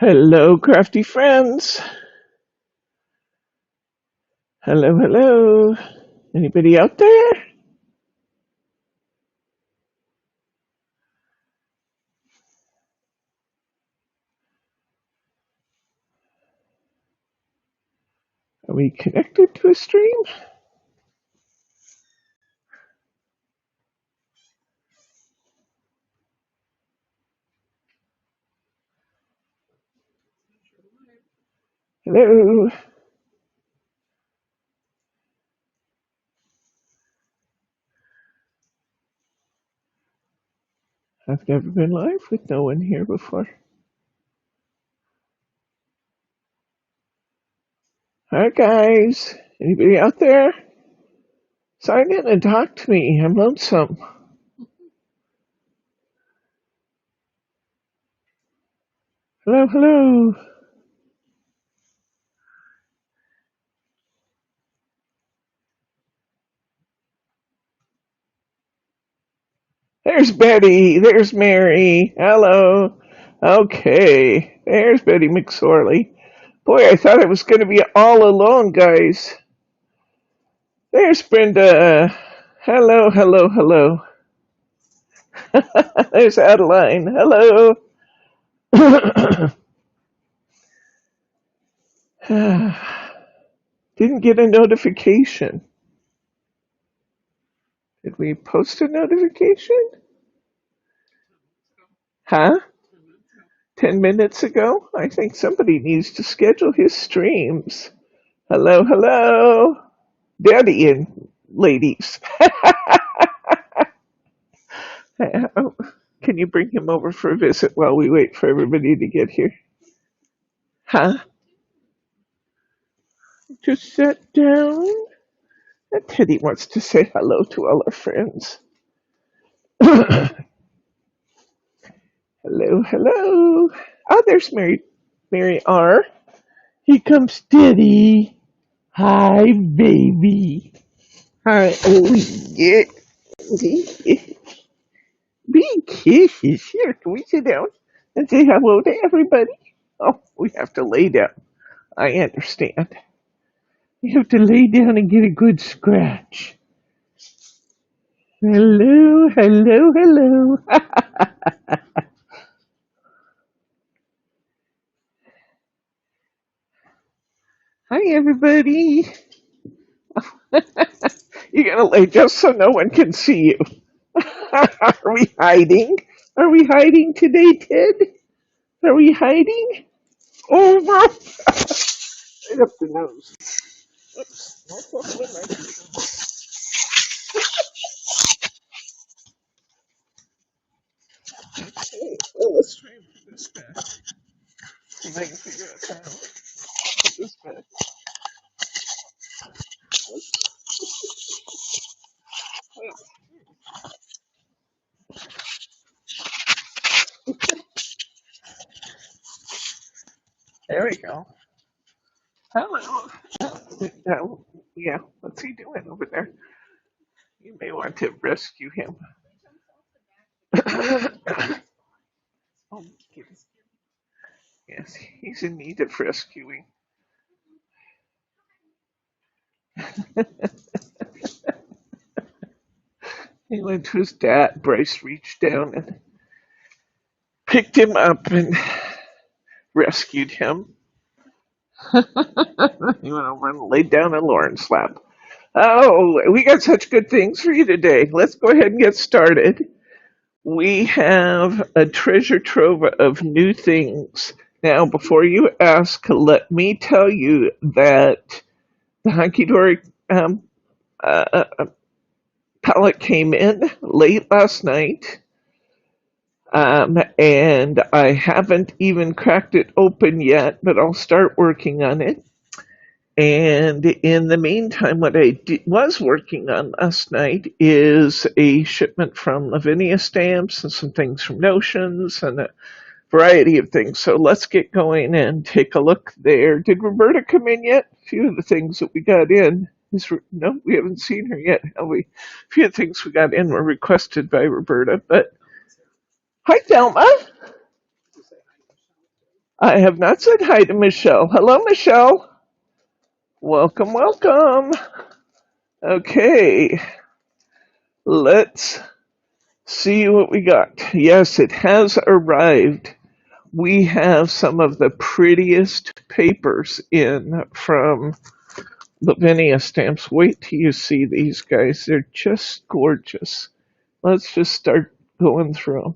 Hello, crafty friends. Hello, hello. Anybody out there? Are we connected to a stream? Hello. I've never been live with no one here before. Hi, guys. Anybody out there? Sign in and talk to me. I'm lonesome. Hello, hello. There's Betty. There's Mary. Hello. Okay. There's Betty McSorley. Boy, I thought I was going to be all alone, guys. There's Brenda. Hello, hello, hello. There's Adeline. Hello. Didn't get a notification. Did we post a notification? Huh? 10 minutes ago? I think somebody needs to schedule his streams. Hello, hello. Daddy and ladies. Can you bring him over for a visit while we wait for everybody to get here? Huh? Just sat down. Teddy wants to say hello to all our friends. Hello, hello. Oh, there's Mary R. Here comes Teddy. Hi, baby. Hi. Oh, yeah. Big kisses. Here, can we sit down and say hello to everybody? Oh, we have to lay down. I understand. You have to lay down and get a good scratch. Hello, hello, hello. Hi, everybody. You're going to lay just so no one can see you. Are we hiding? Are we hiding today, Ted? Are we hiding? Oh, my. Right up the nose. Oops. Okay, well, let's try and put this back. See if I can figure out how to put this back. There we go. Hello. Yeah, what's he doing over there? You may want to rescue him. Oh, yes, he's in need of rescuing. He went to his dad. Bryce reached down and picked him up and rescued him. He went over and laid down in Lauren's lap. Oh, we got such good things for you today. Let's go ahead and get started. We have a treasure trove of new things. Now, before you ask, let me tell you that the Hunky Dory palette came in late last night, and I haven't even cracked it open yet, but I'll start working on it. And in the meantime, what I was working on last night is a shipment from Lavinia stamps and some things from Notions and a variety of things. So let's get going and take a look there. Did Roberta come in yet? A few of the things that we got in. No, we haven't seen her yet, have we? A few of the things we got in were requested by Roberta. But hi, Thelma. I have not said hi to Michelle. Hello, Michelle. Welcome, welcome. Okay, let's see what we got. Yes, it has arrived. We have some of the prettiest papers in from Lavinia stamps. Wait till you see these guys. They're just gorgeous. Let's just start going through them.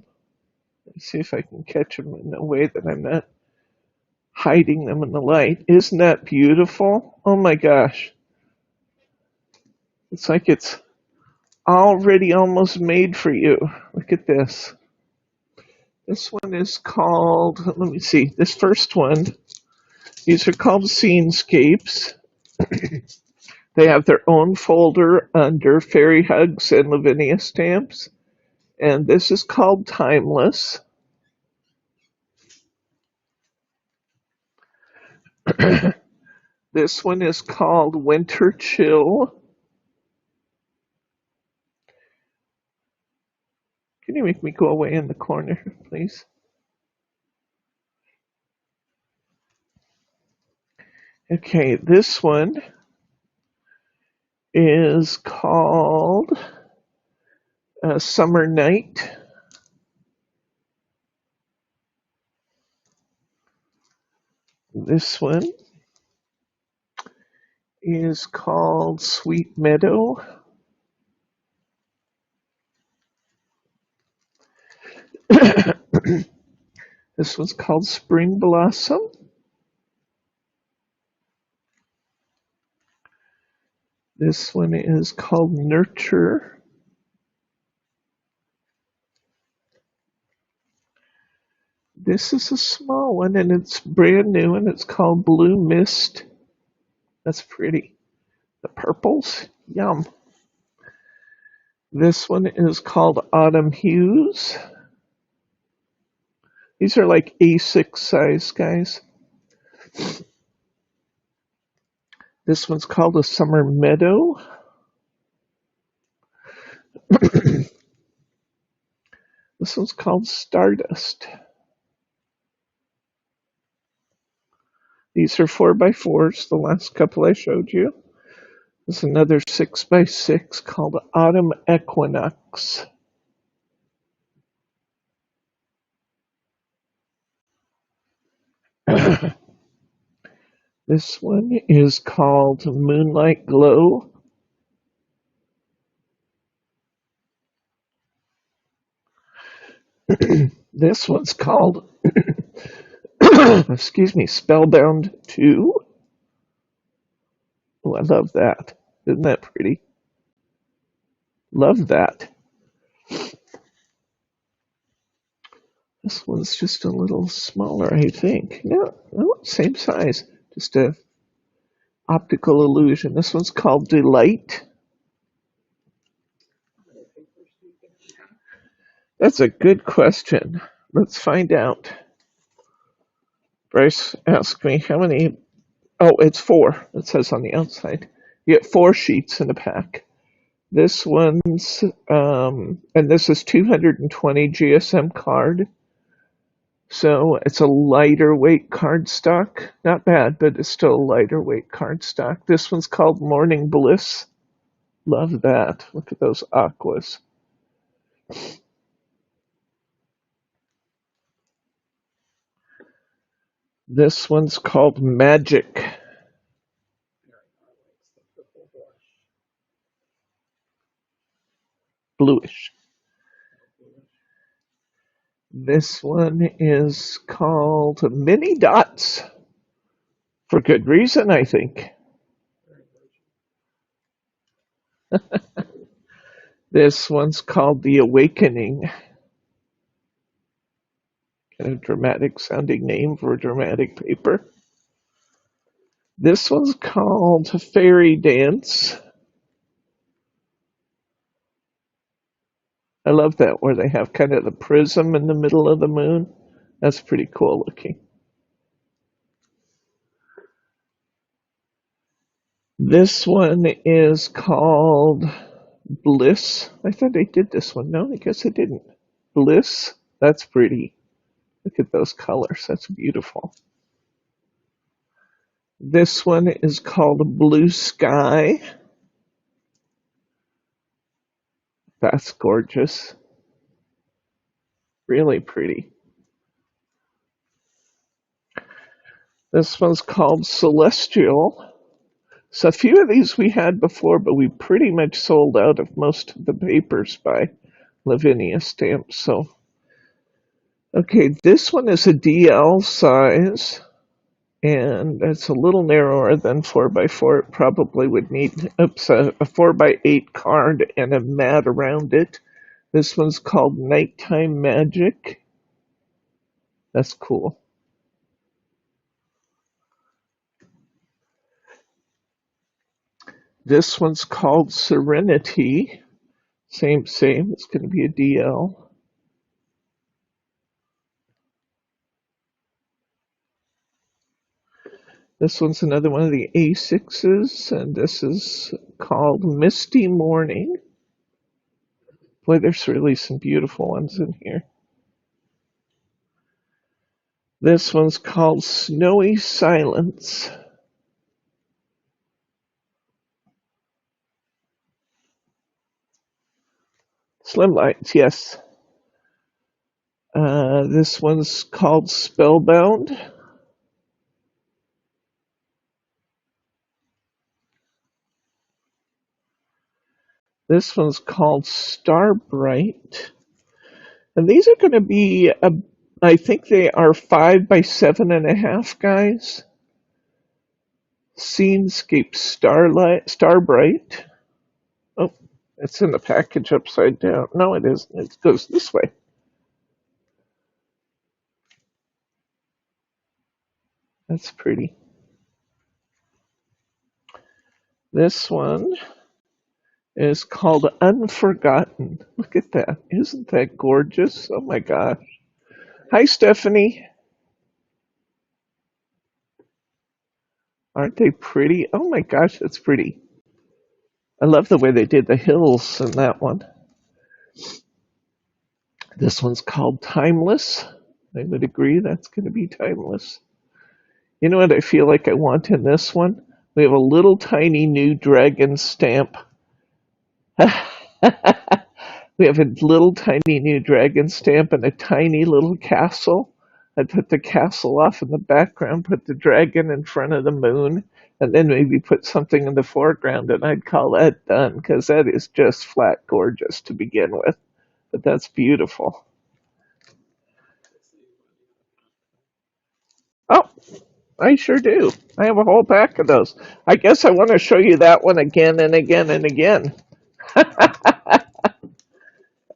Let's see if I can catch them in a way that I'm not hiding them in the light. Isn't that beautiful? Oh my gosh. It's like it's already almost made for you. Look at this. This one is called, let me see, this first one, these are called Scenescapes. They have their own folder under Fairy Hugs and Lavinia stamps. And this is called Timeless. This one is called Winter Chill. Can you make me go away in the corner, please? Okay, this one is called Summer Night. This one is called Sweet Meadow. This one's called Spring Blossom. This one is called Nurture. This is a small one and it's brand new and it's called Blue Mist. That's pretty. The purples, yum. This one is called Autumn Hues. These are like A6 size, guys. This one's called a Summer Meadow. This one's called Stardust. These are 4x4s, the last couple I showed you. There's another 6x6 called Autumn Equinox. This one is called Moonlight Glow. This one's called, excuse me, Spellbound 2. Oh, I love that. Isn't that pretty? Love that. This one's just a little smaller, I think. No, same size. Just a optical illusion. This one's called Delight. That's a good question. Let's find out. Bryce asked me how many. Oh, it's 4. It says on the outside. You get 4 sheets in a pack. This one's, and this is 220 GSM card. So it's a lighter weight cardstock. Not bad, but it's still a lighter weight cardstock. This one's called Morning Bliss. Love that. Look at those aquas. This one's called Magic. Bluish. This one is called Mini Dots. For good reason, I think. This one's called The Awakening. Kind of dramatic sounding name for a dramatic paper. This one's called Fairy Dance. I love that where they have kind of the prism in the middle of the moon. That's pretty cool looking. This one is called Bliss. I thought I did this one. No, I guess I didn't. Bliss. That's pretty. Look at those colors. That's beautiful. This one is called Blue Sky. That's gorgeous. Really pretty. This one's called Celestial. So a few of these we had before, but we pretty much sold out of most of the papers by Lavinia stamps. So, okay, this one is a DL size, and it's a little narrower than 4x4. It probably would need a 4x8 card and a mat around it. This one's called Nighttime Magic. That's cool. This one's called Serenity. Same. It's going to be a DL. This one's another one of the A6s, and this is called Misty Morning. Boy, there's really some beautiful ones in here. This one's called Snowy Silence. Slim lights, yes. This one's called Spellbound. This one's called Starbright. And these are going to be, I think they are 5x7.5, guys. Scenescapes Starbright. Oh, it's in the package upside down. No, it isn't. It goes this way. That's pretty. This one is called Unforgotten. Look at that. Isn't that gorgeous? Oh my gosh. Hi, Stephanie. Aren't they pretty? Oh my gosh, that's pretty. I love the way they did the hills in that one. This one's called Timeless. I would agree that's going to be timeless. You know what I feel like I want in this one? We have a little tiny new dragon stamp. We have a little tiny new dragon stamp and a tiny little castle. I'd put the castle off in the background, put the dragon in front of the moon, and then maybe put something in the foreground, and I'd call that done, because that is just flat gorgeous to begin with. But that's beautiful. Oh, I sure do. I have a whole pack of those. I guess I want to show you that one again and again and again.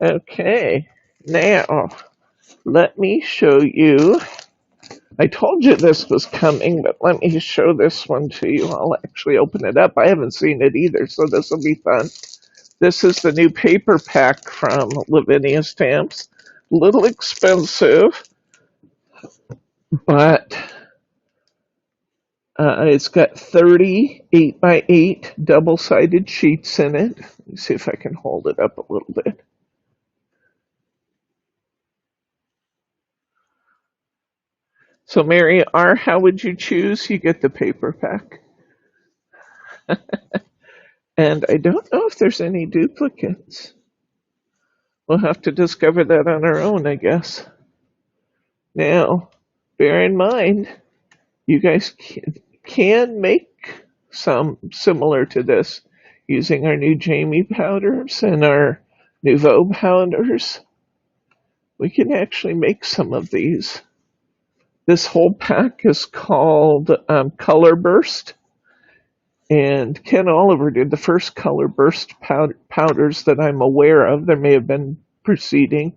Okay, now let me show you. I told you this was coming, but let me show this one to you. I'll actually open it up. I haven't seen it either, so this will be fun. This is the new paper pack from Lavinia Stamps. A little expensive, but it's got 30 8x8 double-sided sheets in it. Let me see if I can hold it up a little bit. So Mary R., how would you choose? You get the paper pack. And I don't know if there's any duplicates. We'll have to discover that on our own, I guess. Now, bear in mind, you guys can make some similar to this using our new Jamie powders and our Nouveau powders. We can actually make some of these. This whole pack is called Color Burst. And Ken Oliver did the first Color Burst powders that I'm aware of. There may have been preceding,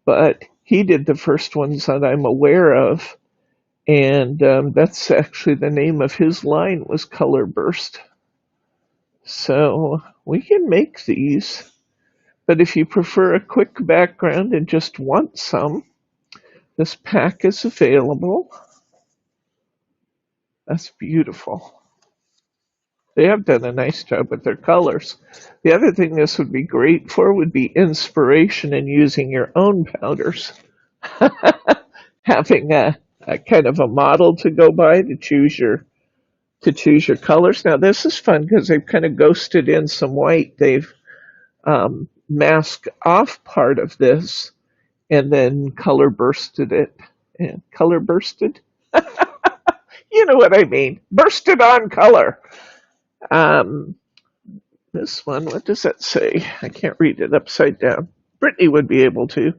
but he did the first ones that I'm aware of. And that's actually the name of his line, was Color Burst. So we can make these. But if you prefer a quick background and just want some, this pack is available. That's beautiful. They have done a nice job with their colors. The other thing this would be great for would be inspiration in using your own powders. having a kind of a model to go by to choose your colors. Now this is fun because they've kind of ghosted in some white. They've masked off part of this and then color bursted it. And color bursted? You know what I mean. Bursted on color. Um, this one, what does that say? I can't read it upside down. Brittany would be able to.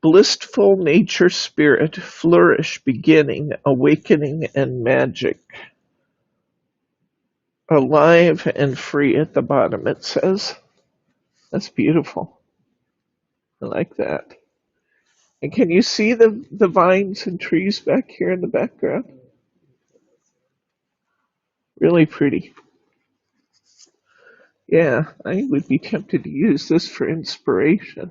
Blissful nature spirit, flourish, beginning, awakening, and magic. Alive and free at the bottom, it says. That's beautiful. I like that. And can you see the vines and trees back here in the background? Really pretty. Yeah, I would be tempted to use this for inspiration.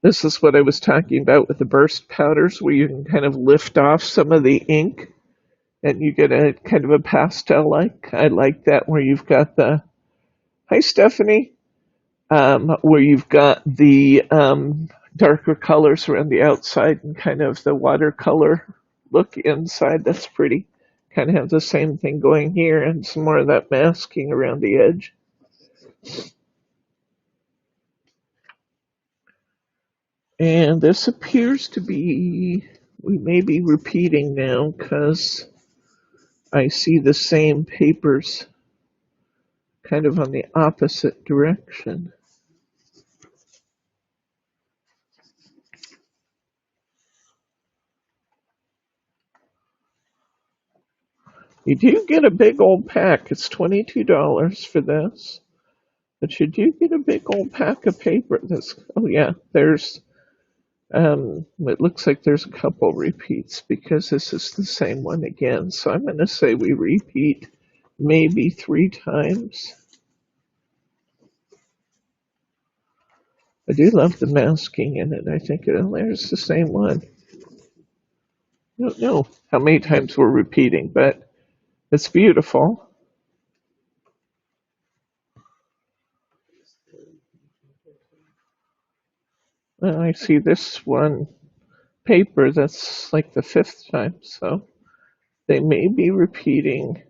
This is what I was talking about with the burst powders, where you can kind of lift off some of the ink and you get a kind of a pastel like. I like that where you've got the, hi Stephanie, where you've got the darker colors around the outside and kind of the watercolor look inside. That's pretty. Kind of have the same thing going here and some more of that masking around the edge. And this appears to be, we may be repeating now because I see the same papers kind of on the opposite direction. You do get a big old pack. It's $22 for this. But you do get a big old pack of paper. That's, oh yeah, there's, it looks like there's a couple repeats because this is the same one again. So I'm going to say we repeat maybe 3 times. I do love the masking in it. I think there's the same one. I don't know how many times we're repeating, but it's beautiful. And I see this one paper that's like the 5th time, so they may be repeating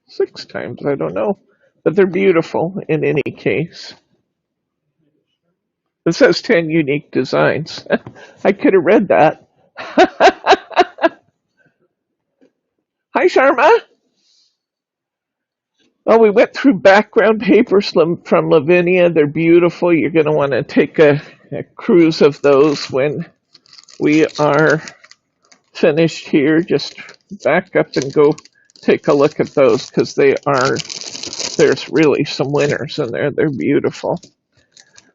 6 times. I don't know, but they're beautiful in any case. It says 10 unique designs. I could have read that. Hi, Sharma. Well, we went through background papers from Lavinia. They're beautiful. You're going to want to take a cruise of those when we are finished here. Just back up and go take a look at those because there's really some winners in there. They're beautiful.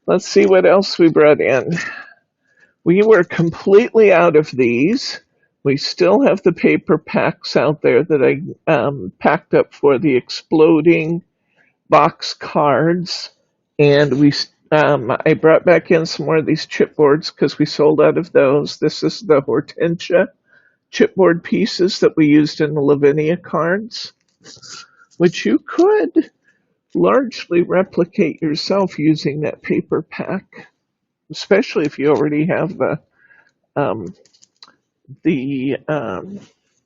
Let's see what else we brought in. We were completely out of these. We still have the paper packs out there that I packed up for the exploding box cards. And I brought back in some more of these chipboards because we sold out of those. This is the Hortensia chipboard pieces that we used in the Lavinia cards, which you could largely replicate yourself using that paper pack, especially if you already have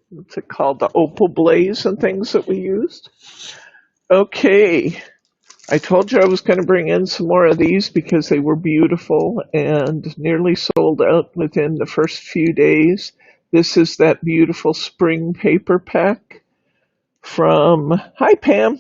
what's it called, the opal blaze and things that we used. Okay, I told you I was going to bring in some more of these because they were beautiful and nearly sold out within the first few days. This is that beautiful spring paper pack from, hi Pam.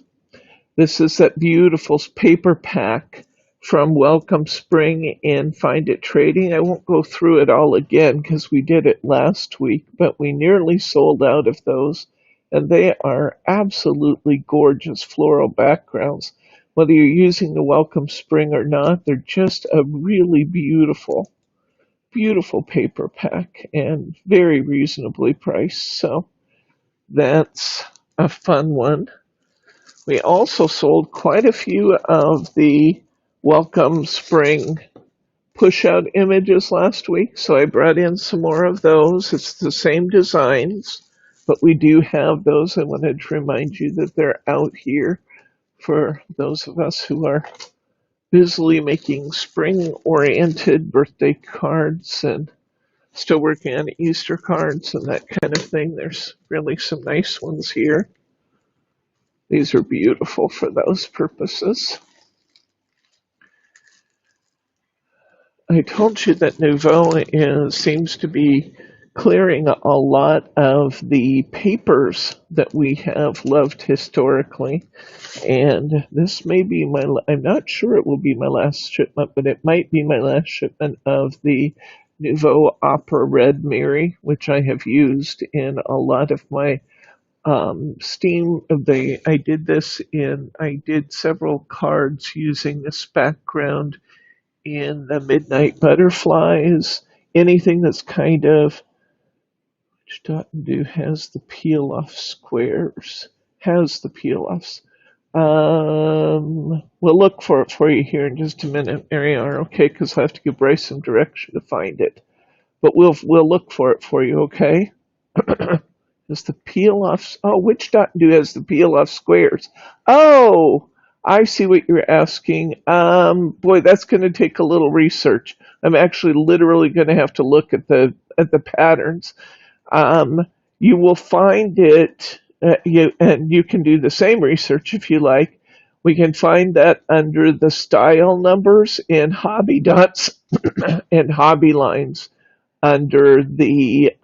This is that beautiful paper pack from Welcome Spring and Find It Trading. I won't go through it all again because we did it last week, but we nearly sold out of those. And they are absolutely gorgeous floral backgrounds. Whether you're using the Welcome Spring or not, they're just a really beautiful, beautiful paper pack and very reasonably priced. So that's a fun one. We also sold quite a few of the Welcome Spring push-out images last week, so I brought in some more of those. It's the same designs, but we do have those. I wanted to remind you that they're out here for those of us who are busily making spring-oriented birthday cards and still working on Easter cards and that kind of thing. There's really some nice ones here. These are beautiful for those purposes. I told you that Nouveau seems to be clearing a lot of the papers that we have loved historically. And this may be I'm not sure it will be my last shipment, but it might be my last shipment of the Nouveau Opera Red Miri, which I have used in a lot of my Steam. I did several cards using this background in the Midnight Butterflies, anything that's kind of, which dot and do has the peel off squares, has the peel offs. We'll look for it for you here in just a minute, Mariana, okay? Because I have to give Bryce some direction to find it. But we'll look for it for you, okay? Does the peel offs? Oh, which dot and do has the peel off squares? Oh, I see what you're asking. Boy, that's going to take a little research. I'm actually literally going to have to look at the patterns. You will find it, and you can do the same research if you like. We can find that under the style numbers in hobby dots and hobby lines under the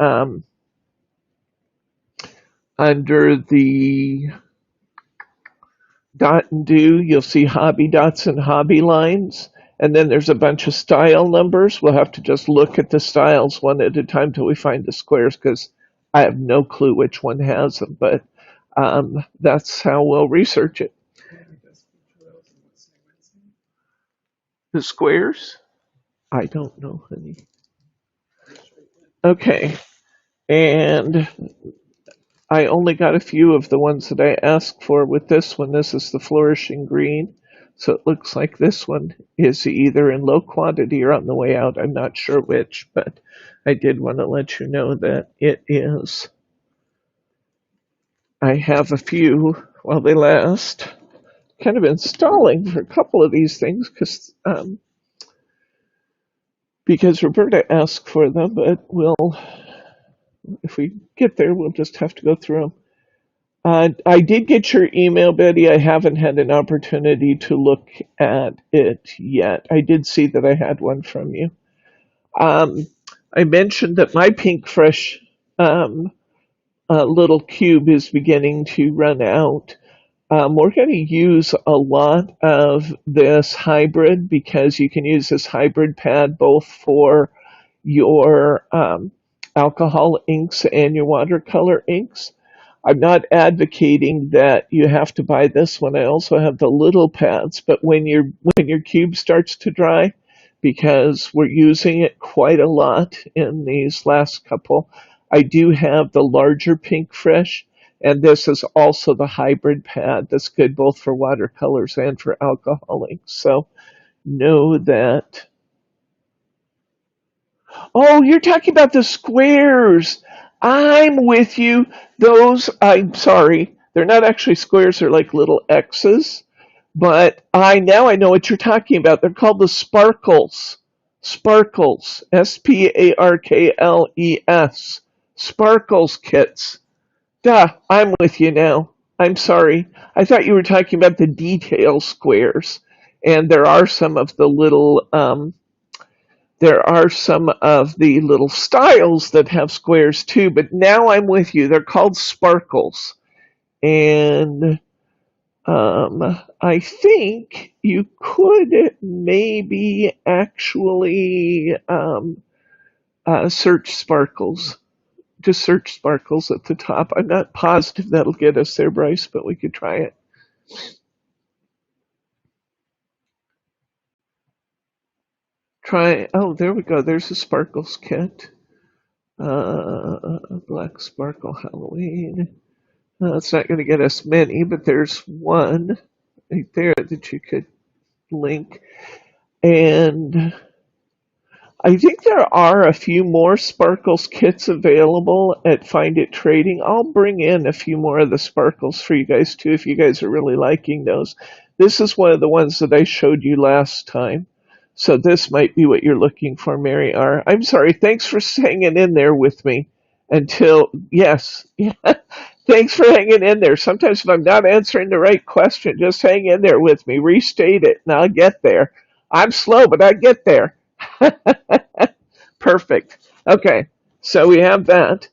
dot and do. You'll see hobby dots and hobby lines. And then there's a bunch of style numbers. We'll have to just look at the styles one at a time till we find the squares, because I have no clue which one has them, but that's how we'll research it. The squares? I don't know, honey. Okay. And I only got a few of the ones that I asked for with this one. This is the Flourishing Green. So it looks like this one is either in low quantity or on the way out. I'm not sure which, but I did want to let you know that it is. I have a few while they last. Kind of been stalling for a couple of these things because Roberta asked for them, but if we get there, we'll just have to go through them. I did get your email, Betty. I haven't had an opportunity to look at it yet. I did see that I had one from you. I mentioned that my Pink Fresh little cube is beginning to run out. We're going to use a lot of this hybrid because you can use this hybrid pad both for your alcohol inks and your watercolor inks. I'm not advocating that you have to buy this one. I also have the little pads, but when your cube starts to dry, because we're using it quite a lot in these last couple, I do have the larger Pink Fresh, and this is also the hybrid pad that's good both for watercolors and for alcohol inks. So know that. Oh, you're talking about the squares. I'm with you. I'm sorry, they're not actually squares, they're like little X's. But now I know what you're talking about. They're called the sparkles. Sparkles. Sparkles. Sparkles kits. Duh, I'm with you now. I'm sorry. I thought you were talking about the detail squares. And there are some of the little styles that have squares too, but now I'm with you. They're called sparkles. And I think you could maybe actually search sparkles. Just search sparkles at the top. I'm not positive that'll get us there, Bryce, but we could try it. Oh, there we go. There's a sparkles kit. Black Sparkle Halloween. It's not going to get us many, but there's one right there that you could link. And I think there are a few more Sparkles kits available at Find It Trading. I'll bring in a few more of the Sparkles for you guys too if you guys are really liking those. This is one of the ones that I showed you last time. So this might be what you're looking for, Mary R. I'm sorry. Thanks for hanging in there with me until, yes. Yeah. Thanks for hanging in there. Sometimes if I'm not answering the right question, just hang in there with me. Restate it and I'll get there. I'm slow, but I get there. Perfect. Okay. So we have that.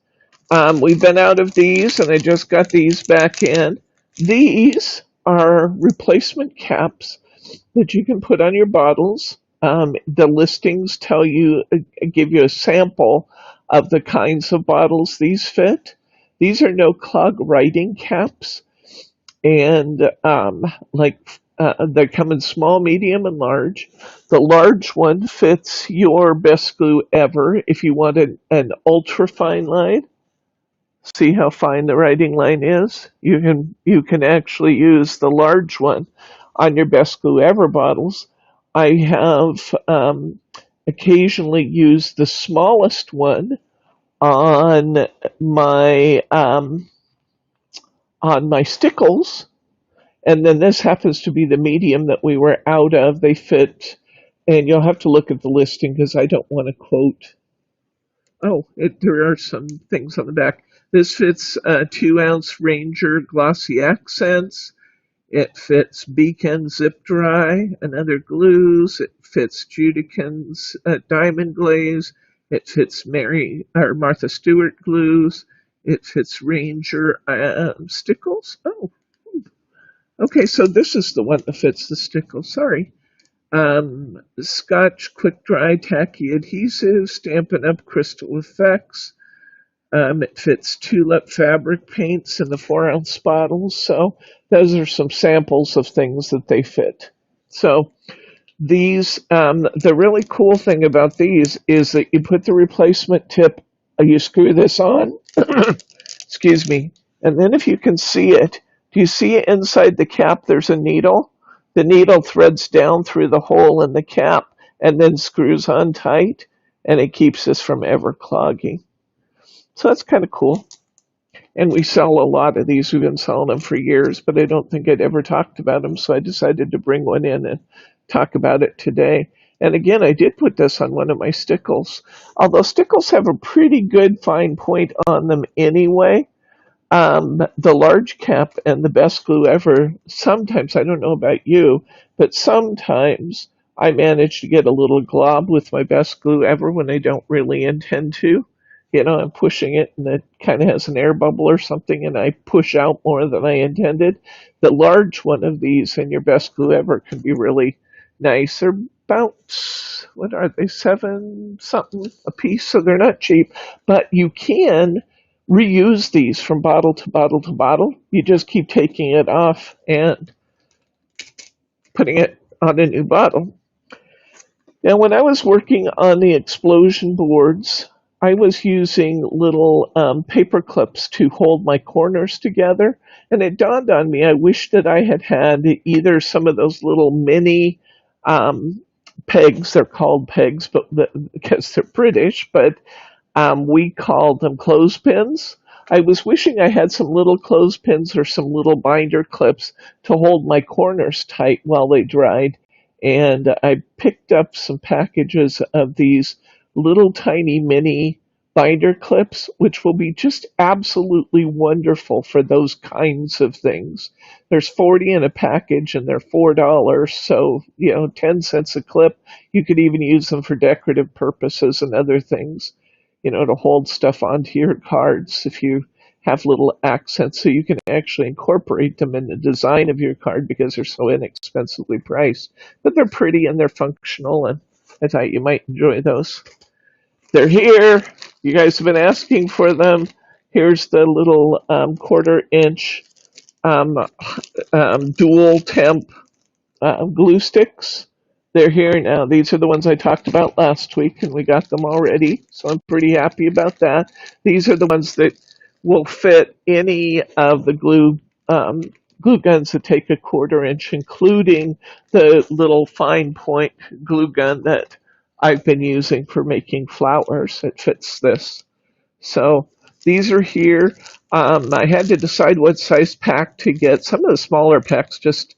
We've been out of these, and I just got these back in. These are replacement caps that you can put on your bottles. The listings tell you, give you a sample of the kinds of bottles these fit. These are no clog writing caps, and they come in small, medium, and large. The large one fits your best glue ever if you want an ultra fine line. See how fine the writing line is? You can actually use the large one on your best glue ever bottles. I have occasionally used the smallest one on my stickles, and then this happens to be the medium that we were out of. They fit, and you'll have to look at the listing because I don't want to quote. Oh, there are some things on the back. This fits 2-ounce Ranger glossy accents. It fits Beacon Zip Dry and other glues. It fits Judican's Diamond Glaze. It fits Mary or Martha Stewart glues. It fits Ranger Stickles. Oh, okay. So this is the one that fits the Stickles. Sorry. Scotch Quick Dry Tacky Adhesive, Stampin' Up! Crystal Effects. It fits Tulip fabric paints in the 4-ounce bottles. So those are some samples of things that they fit. So these, the really cool thing about these is that you put the replacement tip, you screw this on, excuse me, and then if you can see it, do you see inside the cap there's a needle? The needle threads down through the hole in the cap and then screws on tight, and it keeps this from ever clogging. So that's kind of cool. And we sell a lot of these. We've been selling them for years, but I don't think I'd ever talked about them, so I decided to bring one in and talk about it today. And again, I did put this on one of my stickles. Although stickles have a pretty good fine point on them anyway, the large cap and the best glue ever, sometimes, I don't know about you, but sometimes I manage to get a little glob with my best glue ever when I don't really intend to. You know, I'm pushing it and it kind of has an air bubble or something and I push out more than I intended. The large one of these in your best glue ever can be really nice. They're about, what are they, 7 something a piece, so they're not cheap, but you can reuse these from bottle to bottle to bottle. You just keep taking it off and putting it on a new bottle. Now, when I was working on the explosion boards, I was using little paper clips to hold my corners together, and it dawned on me I wish that I had had either some of those little mini pegs. They're called pegs, but because they're British, but we called them clothespins. I was wishing I had some little clothespins or some little binder clips to hold my corners tight while they dried. And I picked up some packages of these little tiny mini binder clips, which will be just absolutely wonderful for those kinds of things. There's 40 in a package and they're $4. So, 10 cents a clip. You could even use them for decorative purposes and other things, to hold stuff onto your cards if you have little accents, so you can actually incorporate them in the design of your card because they're so inexpensively priced. But they're pretty and they're functional, and I thought you might enjoy those. They're here. You guys have been asking for them. Here's the little 1/4 inch dual temp glue sticks. They're here now. These are the ones I talked about last week, and we got them already, so I'm pretty happy about that. These are the ones that will fit any of the glue guns that take 1/4 inch, including the little fine point glue gun that I've been using for making flowers. It fits this. So these are here. I had to decide what size pack to get. Some of the smaller packs just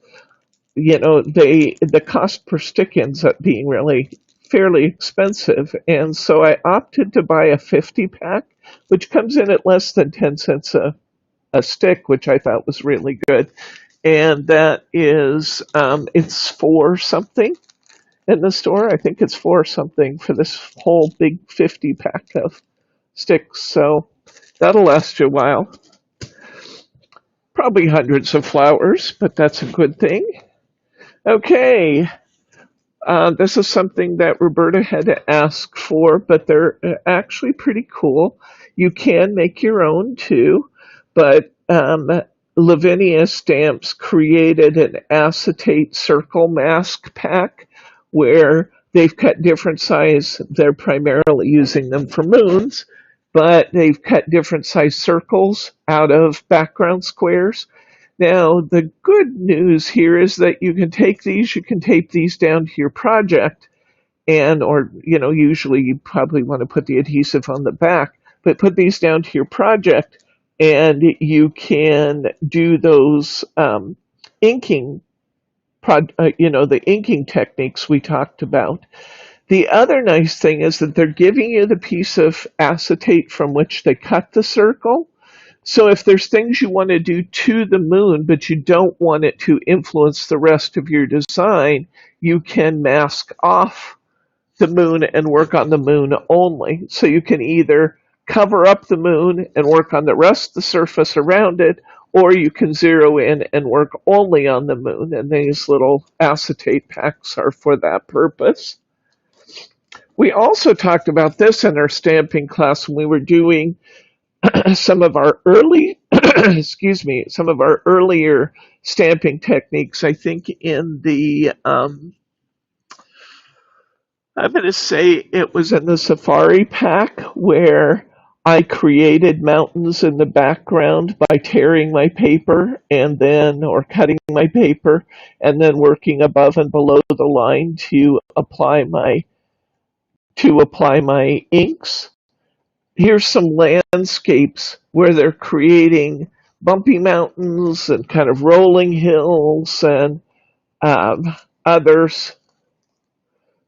the cost per stick ends up being really fairly expensive. And so I opted to buy a 50 pack, which comes in at less than 10 cents a stick, which I thought was really good. And that is, it's four something in the store. I think it's four something for this whole big 50 pack of sticks. So that'll last you a while. Probably hundreds of flowers, but that's a good thing. Okay, this is something that Roberta had to ask for, but they're actually pretty cool. You can make your own too, but Lavinia Stamps created an acetate circle mask pack where they've cut different size. They're primarily using them for moons, but they've cut different size circles out of background squares. Now, the good news here is that you can take these, you can tape these down to your project, or usually you probably want to put the adhesive on the back, but put these down to your project and you can do those inking, the inking techniques we talked about. The other nice thing is that they're giving you the piece of acetate from which they cut the circle. So if there's things you want to do to the moon, but you don't want it to influence the rest of your design, you can mask off the moon and work on the moon only. So you can either cover up the moon and work on the rest of the surface around it, or you can zero in and work only on the moon. And these little acetate packs are for that purpose. We also talked about this in our stamping class when we were doing some of our earlier stamping techniques. I think in the, I'm going to say it was in the Safari pack where I created mountains in the background by tearing my paper or cutting my paper and then working above and below the line to apply my inks. Here's some landscapes where they're creating bumpy mountains and kind of rolling hills and others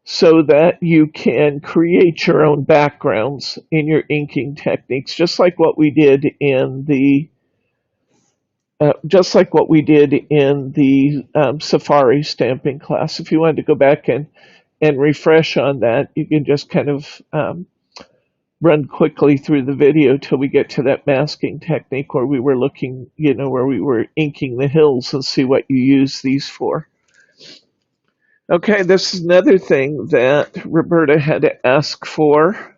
so that you can create your own backgrounds in your inking techniques, just like what we did in the Safari stamping class. If you wanted to go back and refresh on that, you can just kind of run quickly through the video till we get to that masking technique where we were looking, where we were inking the hills and see what you use these for. Okay, this is another thing that Roberta had to ask for.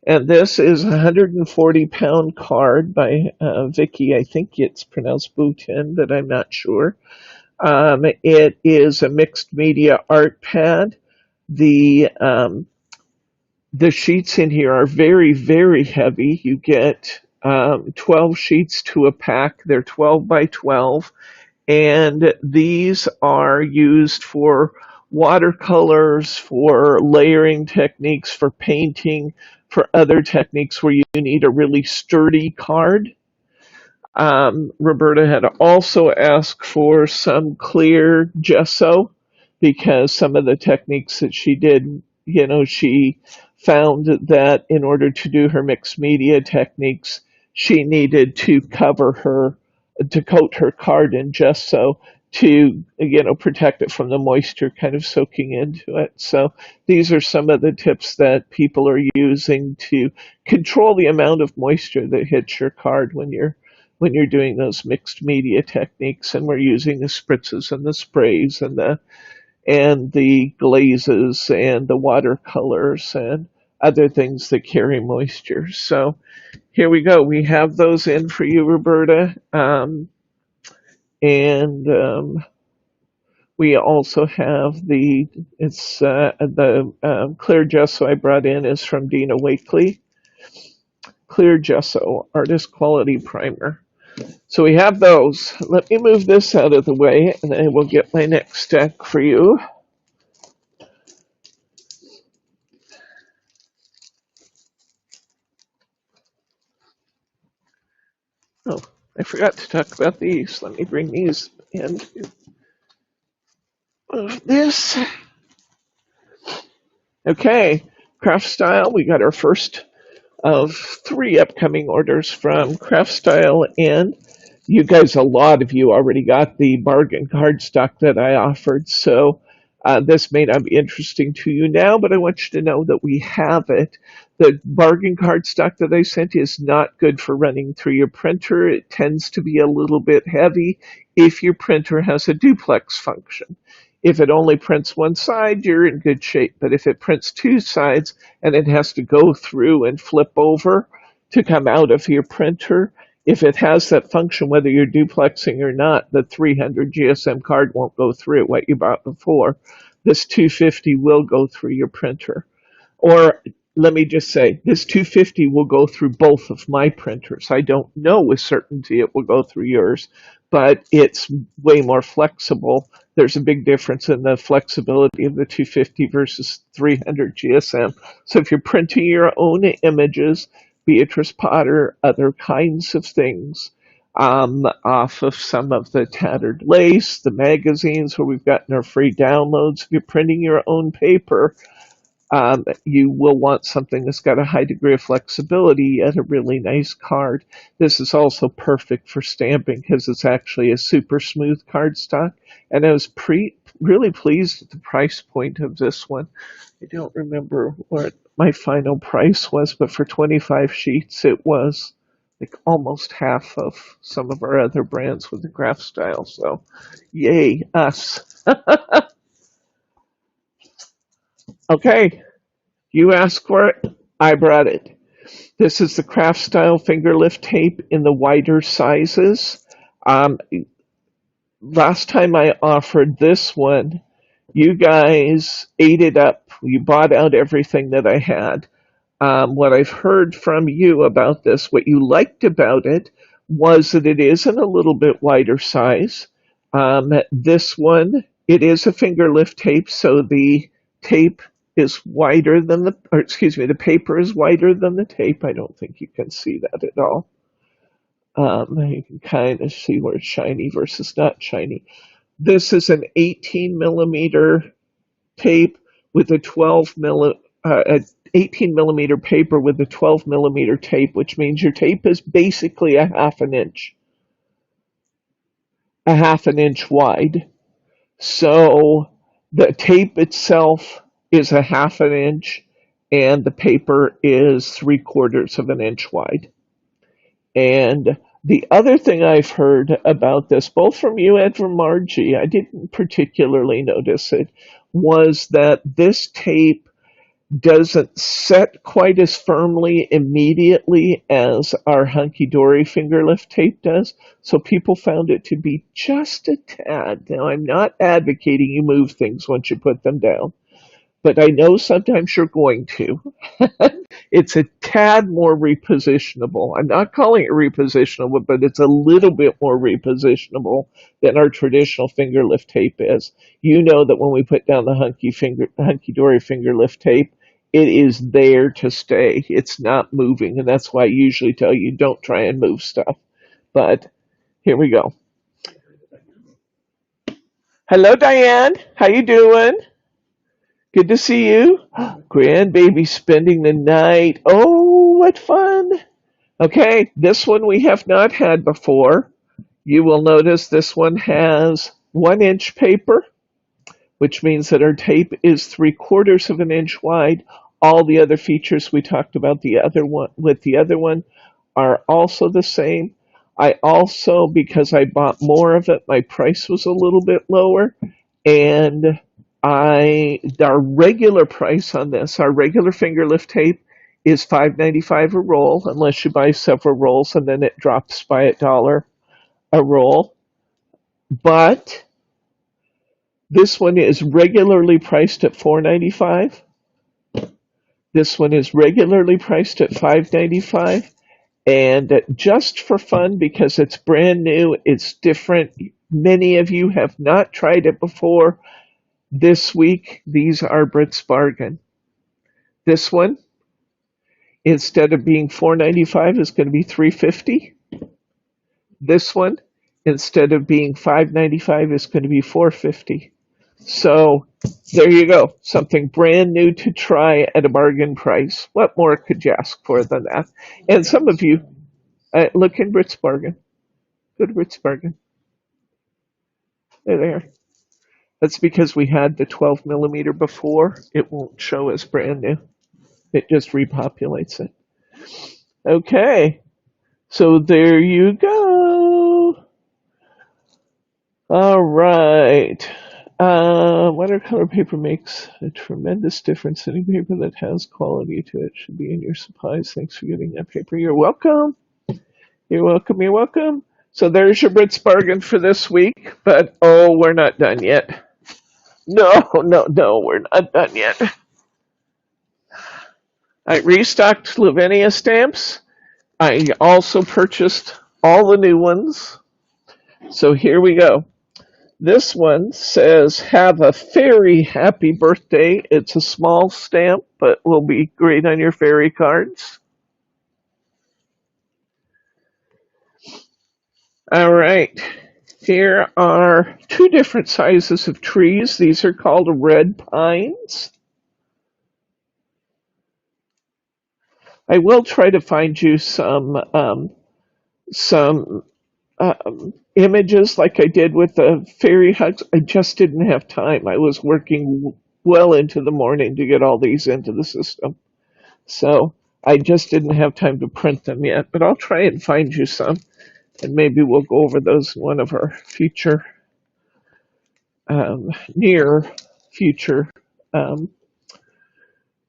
And this is a 140-pound card by Vicky. I think it's pronounced Boutin, but I'm not sure. It is a mixed media art pad. The sheets in here are very, very heavy. You get 12 sheets to a pack. They're 12 by 12. And these are used for watercolors, for layering techniques, for painting, for other techniques where you need a really sturdy card. Roberta had also asked for some clear gesso because some of the techniques that she did, she found that in order to do her mixed media techniques, she needed to coat her card in gesso to, protect it from the moisture kind of soaking into it. So these are some of the tips that people are using to control the amount of moisture that hits your card when you're doing those mixed media techniques. And we're using the spritzes and the sprays and the glazes and the watercolors and other things that carry moisture. So here we go. We have those in for you, Roberta. We also have the clear gesso I brought in is from Dina Wakely. Clear gesso, artist quality primer. So we have those. Let me move this out of the way and then we'll get my next stack for you. Oh, I forgot to talk about these. Let me bring these in. of this. Okay, Craft Style, we got our first of 3 upcoming orders from Craft Style, and you guys, a lot of you already got the bargain cardstock that I offered, so this may not be interesting to you now, but I want you to know that we have it. The bargain cardstock that I sent is not good for running through your printer. It tends to be a little bit heavy if your printer has a duplex function. If it only prints one side, you're in good shape. But if it prints 2 sides and it has to go through and flip over to come out of your printer, if it has that function, whether you're duplexing or not, the 300 GSM card won't go through what you bought before. This 250 will go through your printer. Or let me just say, this 250 will go through both of my printers. I don't know with certainty it will go through yours, but it's way more flexible. There's a big difference in the flexibility of the 250 versus 300 GSM. So if you're printing your own images, Beatrice Potter, other kinds of things, off of some of the Tattered Lace, the magazines where we've gotten our free downloads, if you're printing your own paper, you will want something that's got a high degree of flexibility yet a really nice card. This is also perfect for stamping because it's actually a super smooth cardstock. And I was really pleased at the price point of this one. I don't remember what my final price was, but for 25 sheets it was like almost half of some of our other brands with the craft style. So yay, us. Okay. You asked for it, I brought it. This is the craft style finger lift tape in the wider sizes. Last time I offered this one, you guys ate it up. You bought out everything that I had. What I've heard from you about this, what you liked about it, was that it is in a little bit wider size. This one, it is a finger lift tape, so the tape is wider than the paper is wider than the tape. I don't think you can see that at all. You can kind of see where it's shiny versus not shiny. This is an 18 millimeter tape with a 18 millimeter paper with a 12 millimeter tape, which means your tape is basically a half an inch wide. So the tape itself is a half an inch and the paper is 3/4 of an inch wide. And the other thing I've heard about this, both from you and from Margie, I didn't particularly notice it, was that this tape doesn't set quite as firmly immediately as our hunky-dory finger lift tape does. So people found it to be just a tad. Now, I'm not advocating you move things once you put them down, but I know sometimes you're going to. It's a tad more repositionable. I'm not calling it repositionable, but it's a little bit more repositionable than our traditional finger lift tape is. You know that when we put down the hunky-dory finger lift tape, it is there to stay. It's not moving, and that's why I usually tell you don't try and move stuff. But here we go. Hello, Diane. How you doing? Good to see you. Grandbaby spending the night. Oh, what fun. Okay, this one we have not had before. You will notice this one has 1-inch paper, which means that our tape is 3/4 of an inch wide. All the other features we talked about the other one are also the same. I also, because I bought more of it, my price was a little bit lower, and our regular price on this, our regular finger lift tape, is $5.95 a roll, unless you buy several rolls, and then it drops by $1 a roll. But this one is regularly priced at $4.95. This one is regularly priced at $5.95. And just for fun, because it's brand new, it's different. Many of you have not tried it before. This week, these are Brit's Bargain. This one, instead of being $4.95, is going to be $3.50. This one, instead of being $5.95, is going to be $4.50. So there you go. Something brand new to try at a bargain price. What more could you ask for than that? And some of you, look in Ritz Bargain. Good Ritz Bargain. There. That's because we had the 12 millimeter before. It won't show as brand new. It just repopulates it. Okay. So there you go. All right. Watercolor paper makes a tremendous difference. Any paper that has quality to it should be in your supplies. Thanks for getting that paper. You're welcome. You're welcome. You're welcome. So there's your Brits bargain for this week. But oh, we're not done yet. No, we're not done yet. I restocked Lavinia stamps. I also purchased all the new ones. So here we go. This one says, have a fairy happy birthday. It's a small stamp, but will be great on your fairy cards. All right. Here are two different sizes of trees. These are called red pines. I will try to find you some images like I did with the fairy hugs. I just didn't have time. I was working well into the morning to get all these into the system. So I just didn't have time to print them yet, but I'll try and find you some, and maybe we'll go over those in one of our future, near future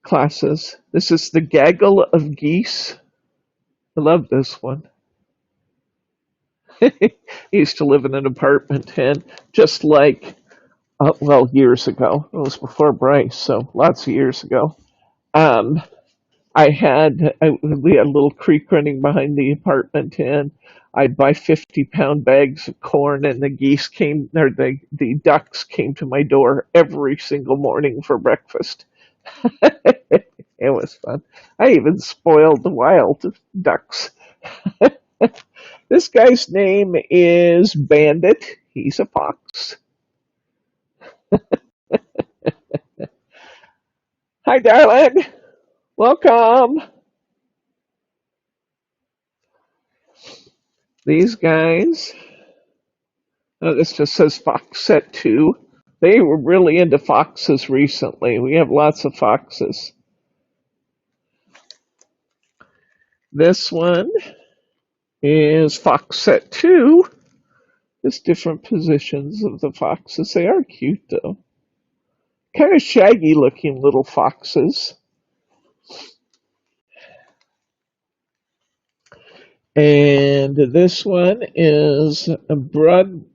classes. This is the Gaggle of Geese. I love this one. I used to live in an apartment, and just like, well, years ago, it was before Bryce, so lots of years ago, we had a little creek running behind the apartment, and I'd buy 50-pound bags of corn, and the geese came, or the ducks came to my door every single morning for breakfast. It was fun. I even spoiled the wild ducks. This guy's name is Bandit. He's a fox. Hi, darling. Welcome. These guys, this just says Fox Set 2. They were really into foxes recently. We have lots of foxes. This one is Fox Set 2. Just different positions of the foxes. They are cute, though. Kind of shaggy looking little foxes. And this one is Broadwin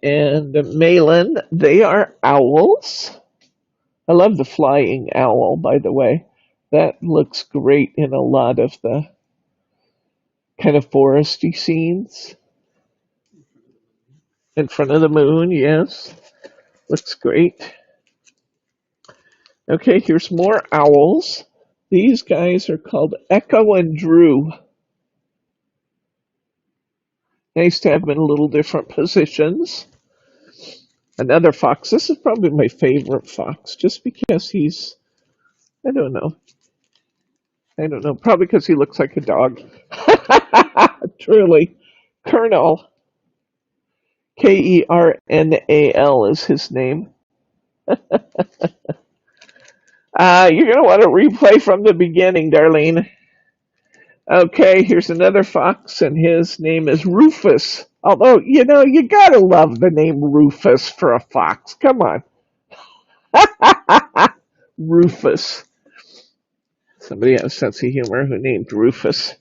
and Malin. They are owls. I love the flying owl, by the way. That looks great in a lot of the kind of foresty scenes. In front of the moon, yes. Looks great. Okay, here's more owls. These guys are called Echo and Drew. Nice to have them in a little different positions. Another fox. This is probably my favorite fox, just because he's, I don't know. Probably because he looks like a dog. Truly. Colonel. Kernal is his name. You're going to want to replay from the beginning, Darlene. Okay, here's another fox, and his name is Rufus. Although, you gotta love the name Rufus for a fox. Come on. Rufus. Somebody has a sense of humor who named Rufus.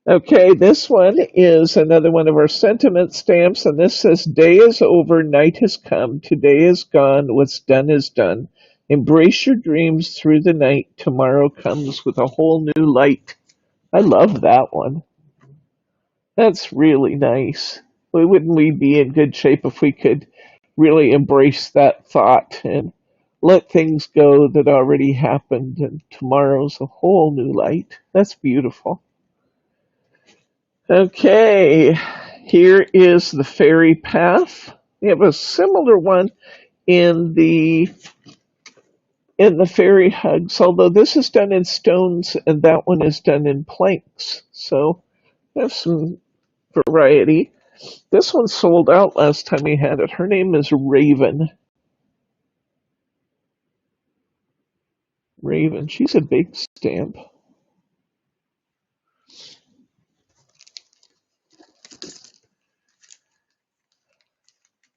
Okay, this one is another one of our sentiment stamps, and this says, day is over, night has come, today is gone, what's done is done. Embrace your dreams through the night, tomorrow comes with a whole new light. I love that one. That's really nice. Wouldn't we be in good shape if we could really embrace that thought and let things go that already happened, and tomorrow's a whole new light? That's beautiful. Okay, here is the fairy path. We have a similar one in the fairy hugs, although this is done in stones and that one is done in planks. So we have some variety. This one sold out last time we had it. Her name is Raven. Raven. She's a big stamp.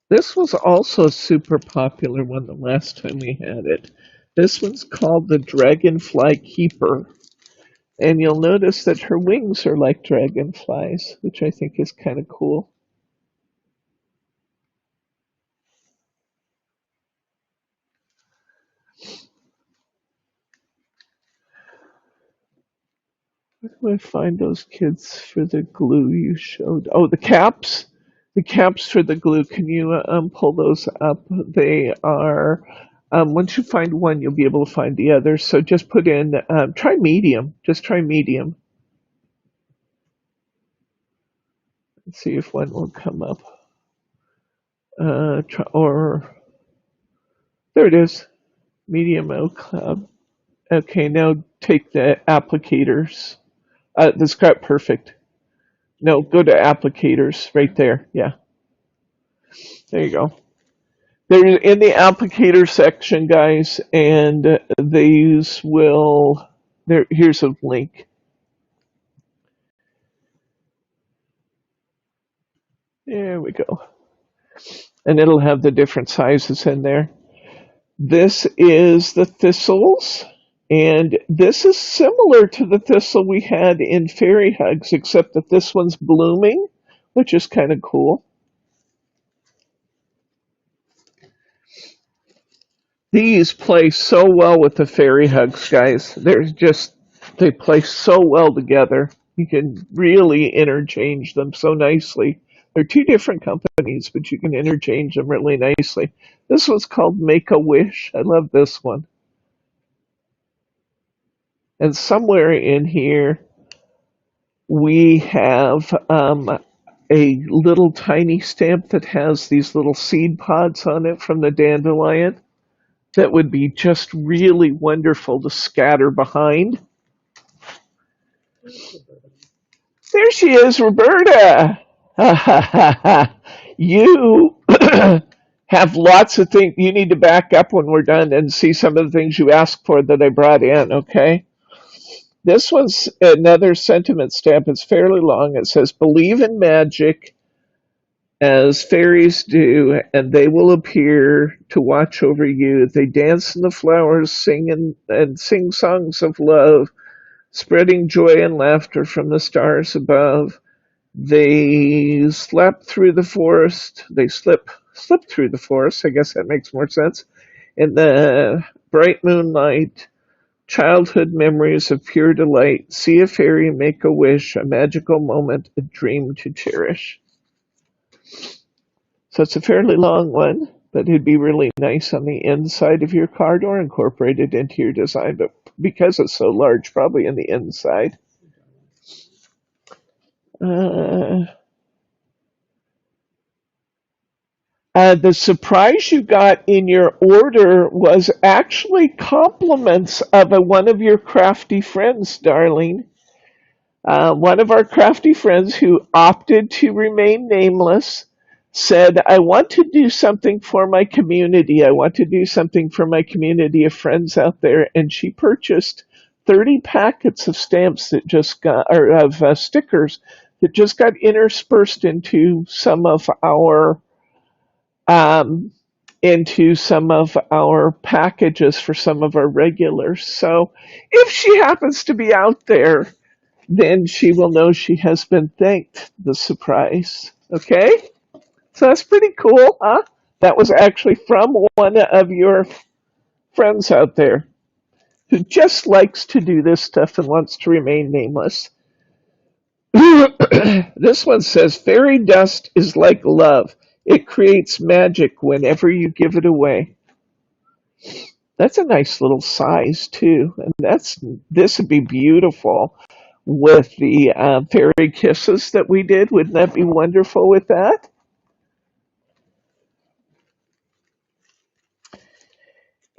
This was also a super popular one the last time we had it. This one's called the Dragonfly Keeper. And you'll notice that her wings are like dragonflies, which I think is kind of cool. Where do I find those kids for the glue you showed? Oh, the caps? The caps for the glue. Can you pull those up? They are, once you find one, you'll be able to find the other. So just put in, try medium. Just try medium. Let's see if one will come up. There it is. Medium O Club. Okay, now take the applicators. The scrap perfect. No, go to applicators right there. Yeah, there you go. They're in the applicator section, guys, and these will. Here's a link. There we go. And it'll have the different sizes in there. This is the Thistles, and this is similar to the thistle we had in Fairy Hugs, except that this one's blooming, which is kind of cool. These play so well with the Fairy Hugs, guys. They play so well together. You can really interchange them so nicely. They're two different companies, but you can interchange them really nicely. This one's called Make a Wish. I love this one. And somewhere in here, we have a little tiny stamp that has these little seed pods on it from the dandelion. That would be just really wonderful to scatter behind. There she is, Roberta. You have lots of things. You need to back up when we're done and see some of the things you asked for that I brought in, okay? This one's another sentiment stamp. It's fairly long. It says, believe in magic as fairies do, and they will appear to watch over you. They dance in the flowers, sing and sing songs of love, spreading joy and laughter from the stars above. They slip through the forest. They slip through the forest. I guess that makes more sense. In the bright moonlight, childhood memories of pure delight. See a fairy, make a wish, a magical moment, a dream to cherish. So it's a fairly long one, but it'd be really nice on the inside of your card or incorporated into your design. But because it's so large, probably in the inside. The surprise you got in your order was actually compliments of one of your crafty friends, darling. One of our crafty friends who opted to remain nameless said, I want to do something for my community. I want to do something for my community of friends out there. And she purchased 30 packets of stamps that just got, or of stickers that just got interspersed into some of our packages for some of our regulars. So if she happens to be out there, then she will know she has been thanked, the surprise. Okay? So that's pretty cool, huh? That was actually from one of your friends out there who just likes to do this stuff and wants to remain nameless. This one says, fairy dust is like love. It creates magic whenever you give it away. That's a nice little size, too. And this would be beautiful with the fairy kisses that we did. Wouldn't that be wonderful with that?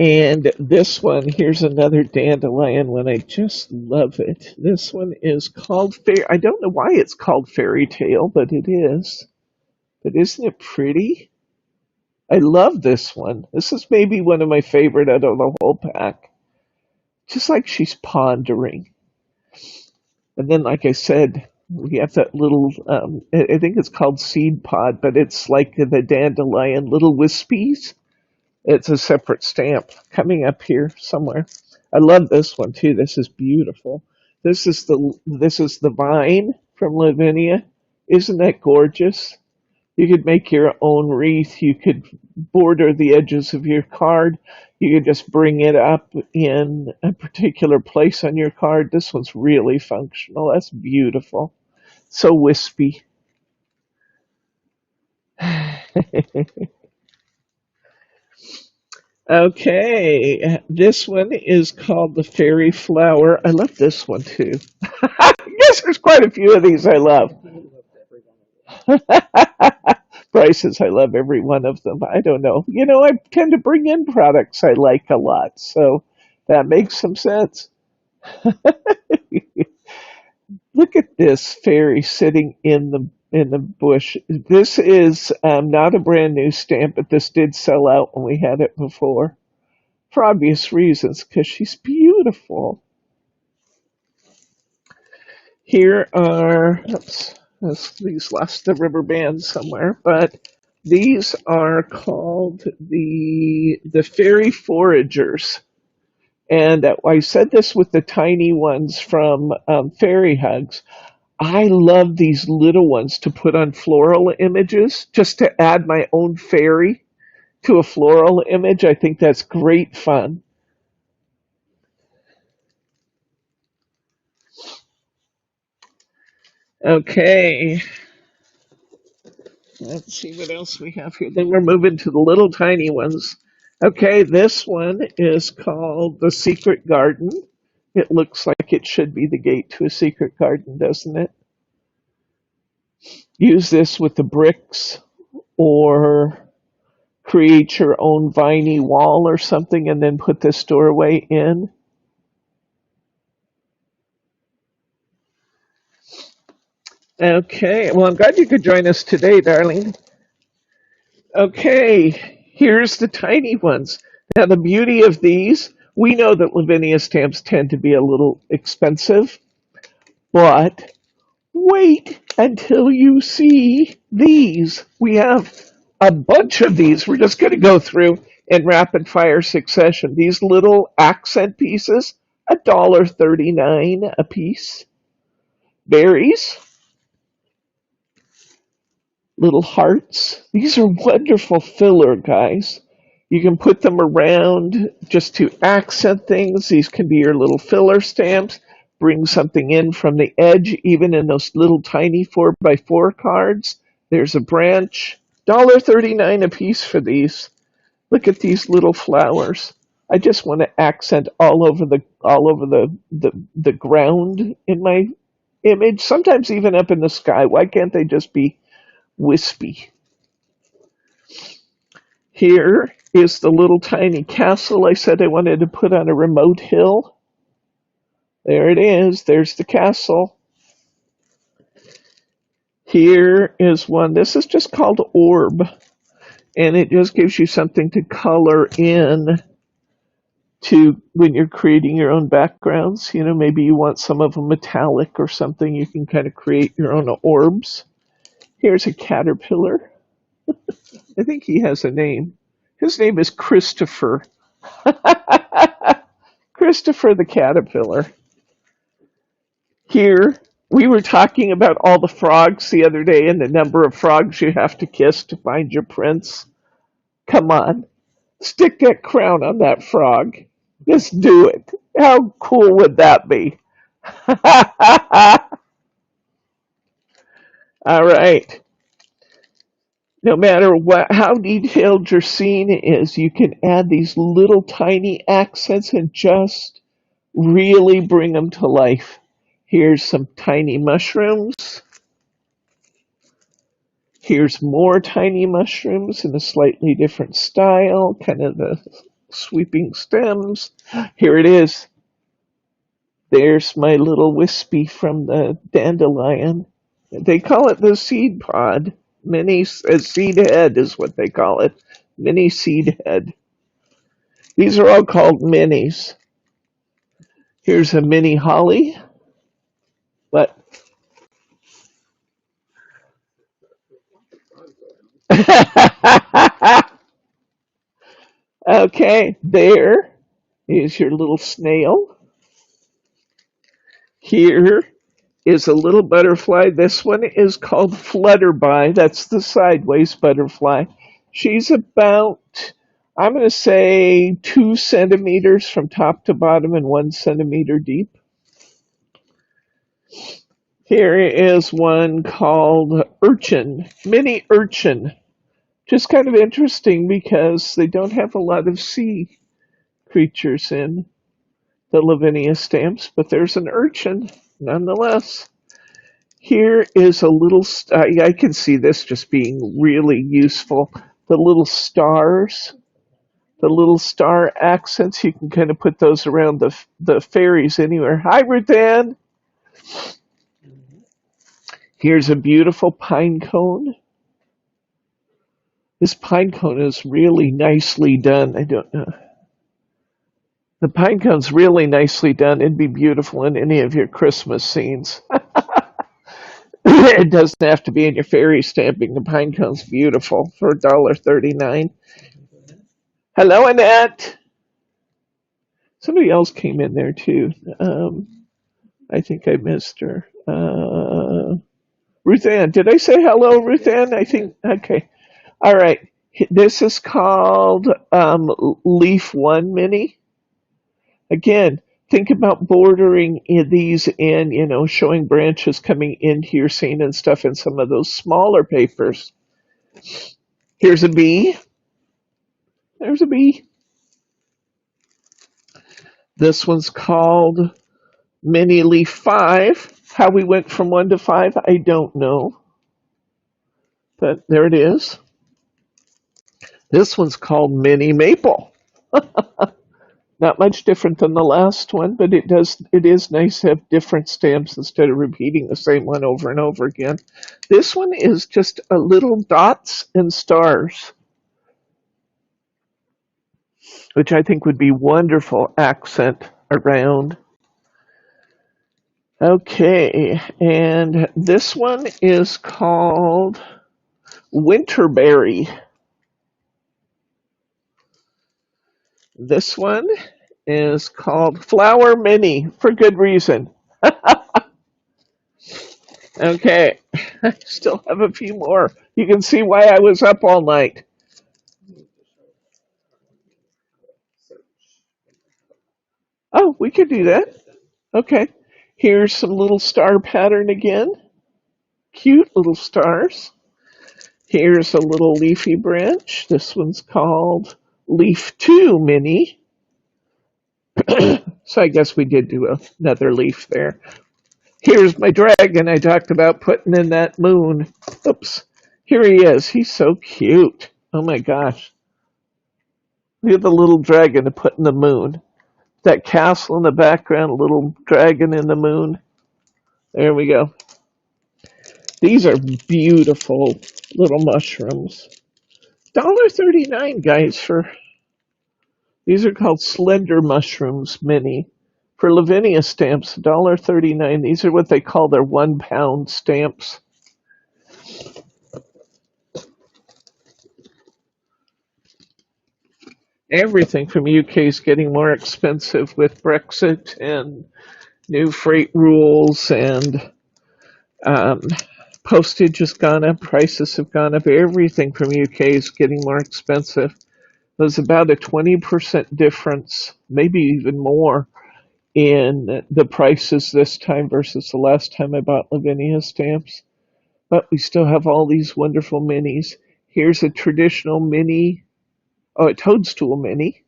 And this one, here's another dandelion one. I just love it. This one is called I don't know why it's called Fairy Tale, but it is. But isn't it pretty? I love this one. This is maybe one of my favorite out of the whole pack. Just like she's pondering. And then, like I said, we have that little, I think it's called seed pod, but it's like the dandelion, little wispies. It's a separate stamp coming up here somewhere. I love this one too. This is beautiful. This is the vine from Lavinia. Isn't that gorgeous? You could make your own wreath. You could border the edges of your card. You could just bring it up in a particular place on your card. This one's really functional. That's beautiful. So wispy. Okay, this one is called the Fairy Flower. I love this one too. I guess there's quite a few of these I love. Bryce says I love every one of them. I don't know. You know, I tend to bring in products I like a lot, so that makes some sense. Look at this fairy sitting in the bush. This is not a brand new stamp, but this did sell out when we had it before, for obvious reasons, because she's beautiful. Here are, oops, these lost the rubber band somewhere, but these are called the Fairy Foragers. And I said this with the tiny ones from Fairy Hugs. I love these little ones to put on floral images, just to add my own fairy to a floral image. I think that's great fun. Okay, let's see what else we have here. Then we're moving to the little tiny ones. Okay, this one is called the Secret Garden. It looks like it should be the gate to a secret garden, doesn't it? Use this with the bricks or create your own viney wall or something and then put this doorway in. Okay, well, I'm glad you could join us today, darling. Okay, here's the tiny ones. Now, the beauty of these, we know that Lavinia stamps tend to be a little expensive, but wait until you see these. We have a bunch of these. We're just going to go through in rapid fire succession. These little accent pieces, $1.39 a piece. Berries, little hearts. These are wonderful filler, guys. You can put them around just to accent things. These can be your little filler stamps. Bring something in from the edge, even in those little tiny 4x4 cards. There's a branch. $1.39 a piece for these. Look at these little flowers. I just want to accent all over the ground in my image. Sometimes even up in the sky. Why can't they just be wispy? Here is the little tiny castle I said I wanted to put on a remote hill. There it is. There's the castle. Here is one. This is just called Orb. And it just gives you something to color in to when you're creating your own backgrounds. You know, maybe you want some of them metallic or something. You can kind of create your own orbs. Here's a caterpillar. I think he has a name. His name is Christopher. Christopher the caterpillar. Here, we were talking about all the frogs the other day and the number of frogs you have to kiss to find your prince. Come on, stick that crown on that frog. Just do it. How cool would that be? All right. No matter how detailed your scene is, you can add these little tiny accents and just really bring them to life. Here's some tiny mushrooms. Here's more tiny mushrooms in a slightly different style, kind of the sweeping stems. Here it is. There's my little wispy from the dandelion. They call it the seed pod. Mini seed head is what they call it. Mini seed head. These are all called minis. Here's a mini holly. What? Okay, there is your little snail. Here is a little butterfly. This one is called Flutterby. That's the sideways butterfly. She's about, I'm going to say, 2 centimeters from top to bottom and 1 centimeter deep. Here is one called Urchin, Mini Urchin. Just kind of interesting because they don't have a lot of sea creatures in the Lavinia stamps, but there's an urchin nonetheless. Here is a little, I can see this just being really useful. The little stars, the little star accents, you can kind of put those around the fairies anywhere. Hi, Ruthann. Here's a beautiful pine cone. This pine cone is really nicely done. I don't know. The pine cone's really nicely done. It'd be beautiful in any of your Christmas scenes. It doesn't have to be in your fairy stamping. The pine cone's beautiful for $1.39. Hello, Annette. Somebody else came in there too. I think I missed her. Ruth Ann. Did I say hello, Ruth Ann? I think, okay. All right. This is called Leaf 1 Mini. Again, think about bordering these in, showing branches coming into your scene and stuff in some of those smaller papers. Here's a bee. There's a bee. This one's called Mini Leaf 5. How we went from 1 to 5, I don't know. But there it is. This one's called Mini Maple. Not much different than the last one, but it is nice to have different stamps instead of repeating the same one over and over again. This one is just a little dots and stars, which I think would be wonderful accent around. Okay, and this one is called Winterberry. This one is called Flower Mini, for good reason. Okay, I still have a few more. You can see why I was up all night. Oh, we could do that. Okay, here's some little star pattern again. Cute little stars. Here's a little leafy branch. This one's called Leaf 2 Mini. So I guess we did do another leaf there. Here's my dragon I talked about putting in that moon. Oops. Here he is. He's so cute. Oh my gosh. Look at the little dragon to put in the moon. That castle in the background, a little dragon in the moon. There we go. These are beautiful little mushrooms. $1.39, guys, for these are called Slender Mushrooms Mini. For Lavinia stamps, $1.39. These are what they call their 1 pound stamps. Everything from UK is getting more expensive with Brexit and new freight rules, and postage has gone up, prices have gone up. Everything from UK is getting more expensive. There's about a 20% difference, maybe even more, in the prices this time versus the last time I bought Lavinia stamps. But we still have all these wonderful minis. Here's a traditional mini, a toadstool mini.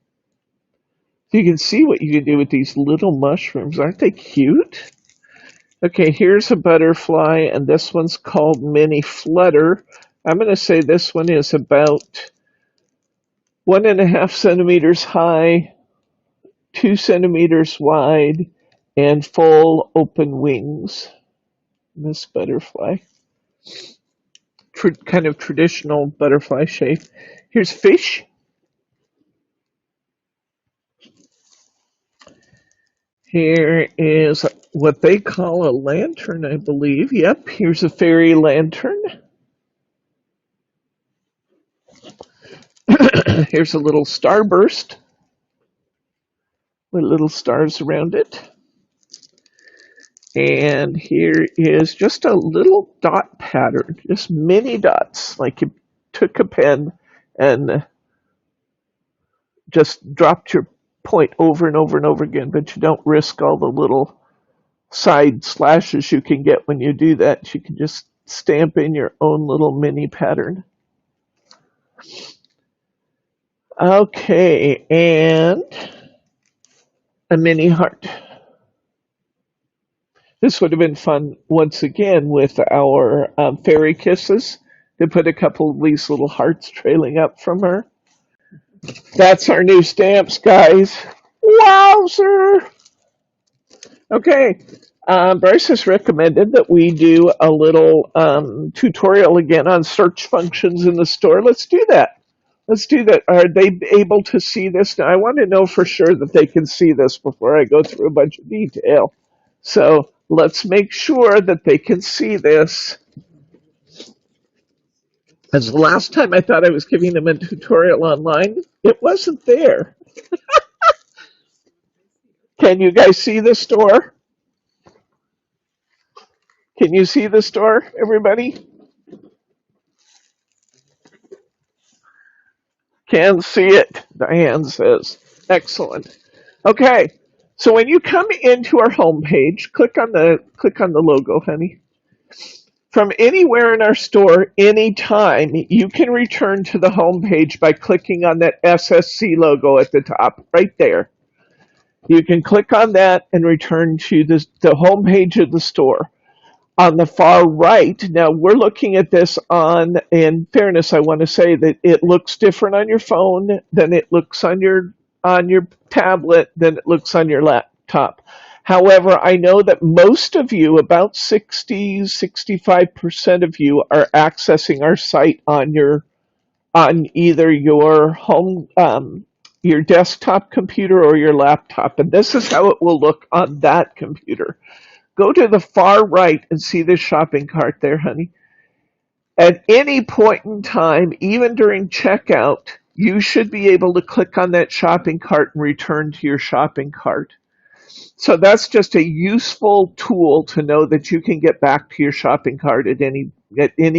So you can see what you can do with these little mushrooms. Aren't they cute? Okay, here's a butterfly, and this one's called Mini Flutter. I'm going to say this one is about 1.5 centimeters high, 2 centimeters wide, and full open wings. This butterfly, kind of traditional butterfly shape. Here's fish. Here is what they call a lantern, I believe. Yep, here's a fairy lantern. Here's a little starburst with little stars around it. And here is just a little dot pattern, just mini dots, like you took a pen and just dropped your point over and over and over again, but you don't risk all the little side slashes you can get when you do that. You can just stamp in your own little mini pattern. Okay, and a mini heart. This would have been fun once again with our fairy kisses to put a couple of these little hearts trailing up from her. That's our new stamps, guys. Wowzer! Okay, Bryce has recommended that we do a little tutorial again on search functions in the store. Let's do that. Let's do that. Are they able to see this? Now, I want to know for sure that they can see this before I go through a bunch of detail. So let's make sure that they can see this. As the last time I thought I was giving them a tutorial online, it wasn't there. Can you guys see the store? Can you see the store, everybody? Can see it, Diane says. Excellent. Okay, so when you come into our homepage, click on the logo, honey. From anywhere in our store, anytime, you can return to the homepage by clicking on that SSC logo at the top, right there. You can click on that and return to the homepage of the store. On the far right, now we're looking at this on, in fairness, I want to say that it looks different on your phone than it looks on your tablet, than it looks on your laptop. However, I know that most of you, about 65% of you, are accessing our site on either your home, your desktop computer or your laptop, and this is how it will look on that computer. Go to the far right and see this shopping cart there, honey. At any point in time, even during checkout, you should be able to click on that shopping cart and return to your shopping cart. So that's just a useful tool to know that you can get back to your shopping cart at any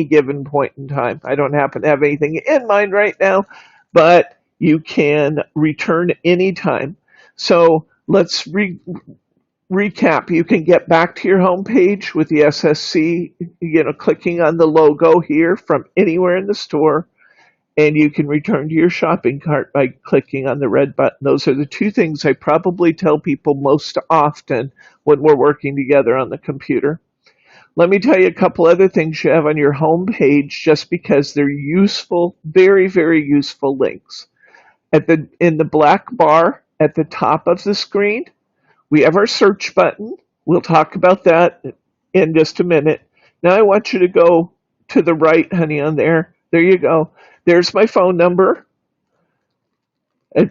given point in time. I don't happen to have anything in mind right now, but you can return anytime. So let's recap. You can get back to your home page with the SSC, clicking on the logo here from anywhere in the store, and you can return to your shopping cart by clicking on the red button. Those are the two things I probably tell people most often when we're working together on the computer. Let me tell you a couple other things you have on your home page just because they're useful, very, very useful links. In the black bar at the top of the screen, we have our search button. We'll talk about that in just a minute. Now I want you to go to the right, honey, on there. There you go. There's my phone number.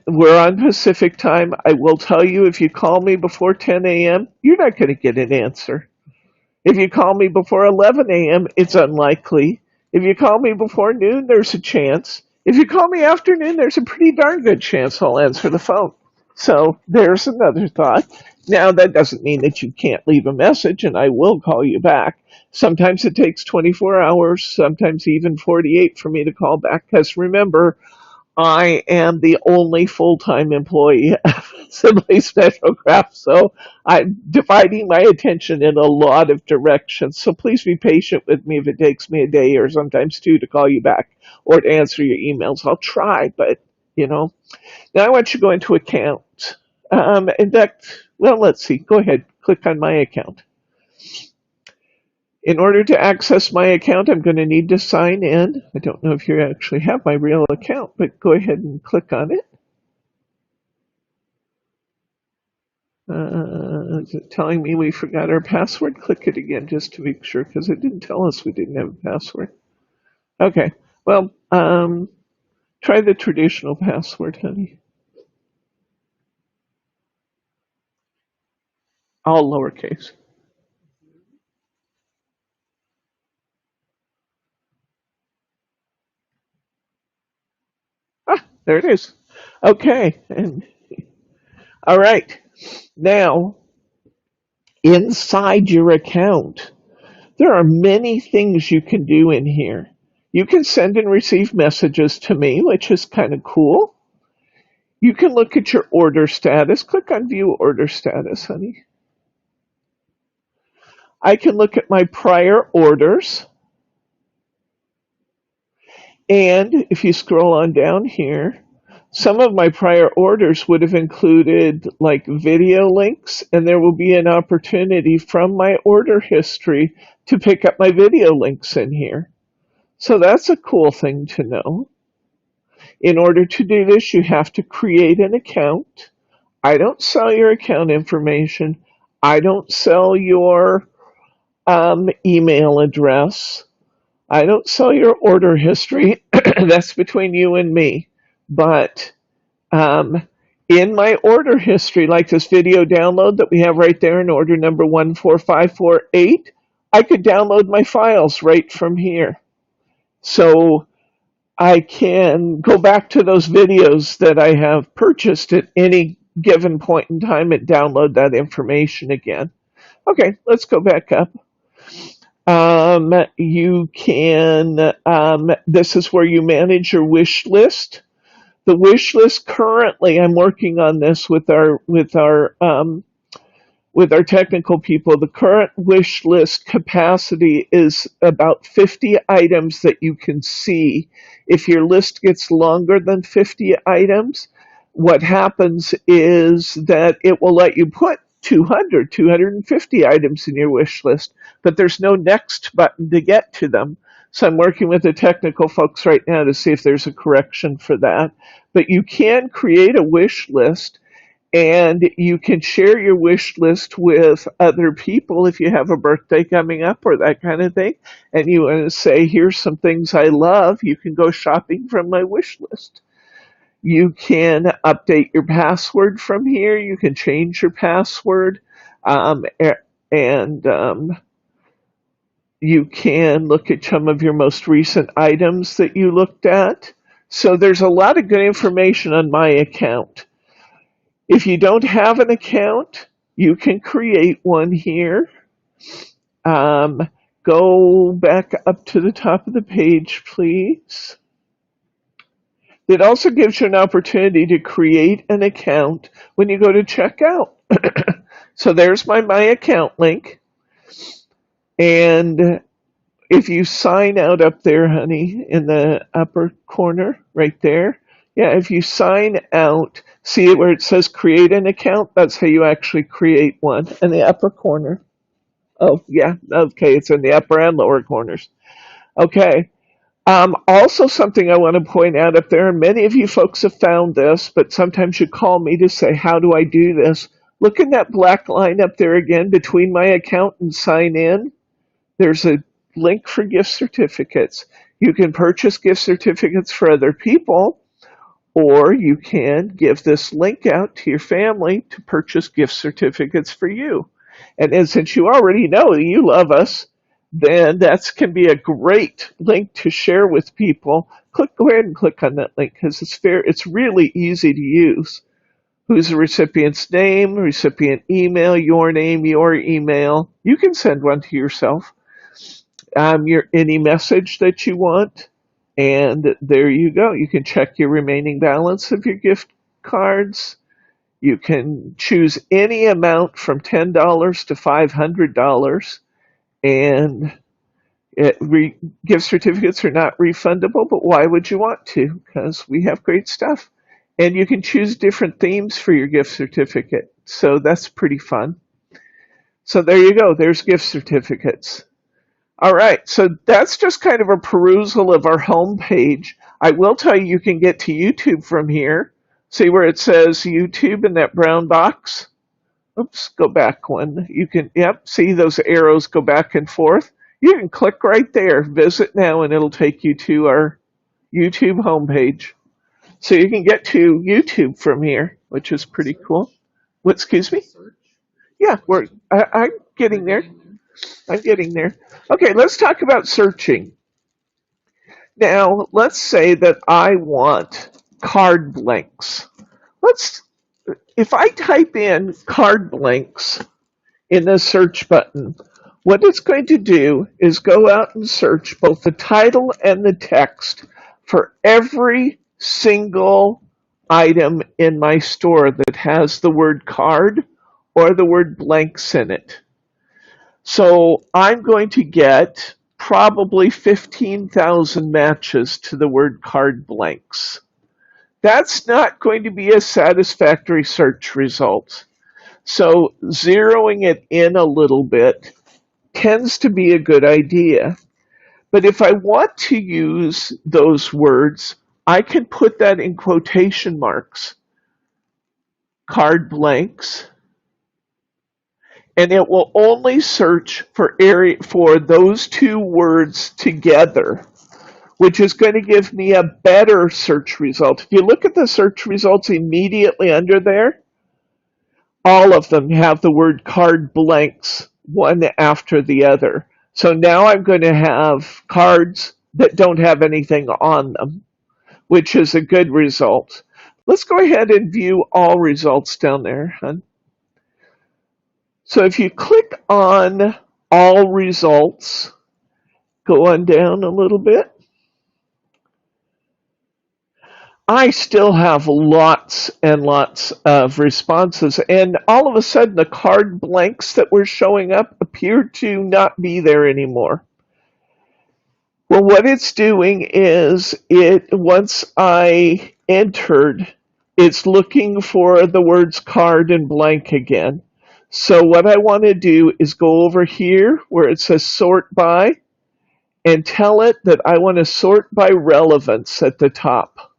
We're on Pacific time. I will tell you, if you call me before 10 a.m., you're not going to get an answer. If you call me before 11 a.m., it's unlikely. If you call me before noon, there's a chance. If you call me after noon, there's a pretty darn good chance I'll answer the phone. So there's another thought. Now, that doesn't mean that you can't leave a message, and I will call you back. Sometimes it takes 24 hours, sometimes even 48 for me to call back, because remember, I am the only full-time employee of Sibley Specialcraft, so I'm dividing my attention in a lot of directions. So please be patient with me if it takes me a day or sometimes two to call you back or to answer your emails. I'll try, but, Now I want you to go into account. In fact, well, let's see. Go ahead. Click on my account. In order to access my account, I'm going to need to sign in. I don't know if you actually have my real account, but go ahead and click on it. Is it telling me we forgot our password? Click it again just to make sure, because it didn't tell us we didn't have a password. Okay, well, try the traditional password, honey. All lowercase. Ah, there it is. Okay, and all right. Now, inside your account, there are many things you can do in here. You can send and receive messages to me, which is kind of cool. You can look at your order status. Click on View Order Status, honey. I can look at my prior orders. And if you scroll on down here, some of my prior orders would have included like video links, and there will be an opportunity from my order history to pick up my video links in here. So that's a cool thing to know. In order to do this, you have to create an account. I don't sell your account information. I don't sell your email address. I don't sell your order history. That's between you and me. But in my order history, like this video download that we have right there in order number 14548, I could download my files right from here. So I can go back to those videos that I have purchased at any given point in time and download that information again. Okay, let's go back up. You can, this is where you manage your wish list. The wish list currently, I'm working on this with our technical people. The current wish list capacity is about 50 items that you can see. If your list gets longer than 50 items, what happens is that it will let you put 200, 250 items in your wish list, but there's no next button to get to them. So I'm working with the technical folks right now to see if there's a correction for that. But you can create a wish list, and you can share your wish list with other people if you have a birthday coming up or that kind of thing. And you want to say, here's some things I love. You can go shopping from my wish list. You can update your password from here. You can change your password. And you can look at some of your most recent items that you looked at. So there's a lot of good information on my account. If you don't have an account, you can create one here. Go back up to the top of the page, please. It also gives you an opportunity to create an account when you go to checkout. So there's my account link. And if you sign out up there, honey, in the upper corner, right there, yeah, if you sign out, see it where it says create an account? That's how you actually create one in the upper corner. Oh, yeah, okay, it's in the upper and lower corners. Okay. Also, something I want to point out up there, and many of you folks have found this, but sometimes you call me to say, how do I do this? Look in that black line up there again between my account and sign in. There's a link for gift certificates. You can purchase gift certificates for other people, or you can give this link out to your family to purchase gift certificates for you. And since you already know that you love us, then that can be a great link to share with people. Go ahead and click on that link because it's really easy to use. Who's the recipient's name, recipient email, your name, your email. You can send one to yourself. Any message that you want. And there you go. You can check your remaining balance of your gift cards. You can choose any amount from $10 to $500. And gift certificates are not refundable, but why would you want to? Because we have great stuff. And you can choose different themes for your gift certificate. So that's pretty fun. So there you go. There's gift certificates. All right, so that's just kind of a perusal of our home page. I will tell you, you can get to YouTube from here. See where it says YouTube in that brown box? Oops, go back one. You can, yep, see those arrows go back and forth? You can click right there, visit now, and it'll take you to our YouTube homepage. So you can get to YouTube from here, which is pretty cool. What, excuse me? Yeah, I'm getting there. I'm getting there. Okay, let's talk about searching. Now, let's say that I want card blanks. If I type in card blanks in the search button, what it's going to do is go out and search both the title and the text for every single item in my store that has the word card or the word blanks in it. So I'm going to get probably 15,000 matches to the word card blanks. That's not going to be a satisfactory search result. So zeroing it in a little bit tends to be a good idea. But if I want to use those words, I can put that in quotation marks. Card blanks. And it will only search for those two words together, which is going to give me a better search result. If you look at the search results immediately under there, all of them have the word card blanks, one after the other. So now I'm going to have cards that don't have anything on them, which is a good result. Let's go ahead and view all results down there, hon. So if you click on all results, go on down a little bit. I still have lots and lots of responses, and all of a sudden the card blanks that were showing up appear to not be there anymore. Well, what it's doing is once I entered, it's looking for the words card and blank again. So what I want to do is go over here where it says sort by and tell it that I want to sort by relevance at the top.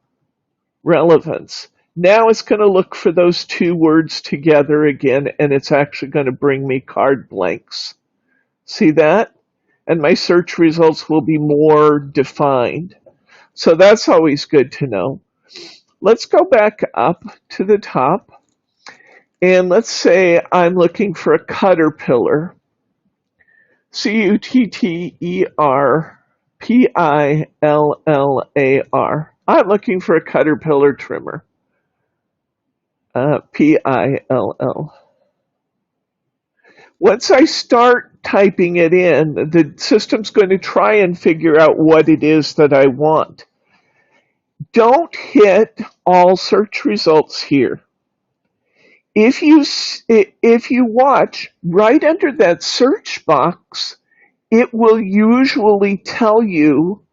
Relevance. Now it's going to look for those two words together again, and it's actually going to bring me card blanks. See that? And my search results will be more defined. So that's always good to know. Let's go back up to the top. And let's say I'm looking for a caterpillar. Cutterpillar. I'm looking for a caterpillar trimmer. Pill. Once I start typing it in, the system's going to try and figure out what it is that I want. Don't hit all search results here. If you watch right under that search box, it will usually tell you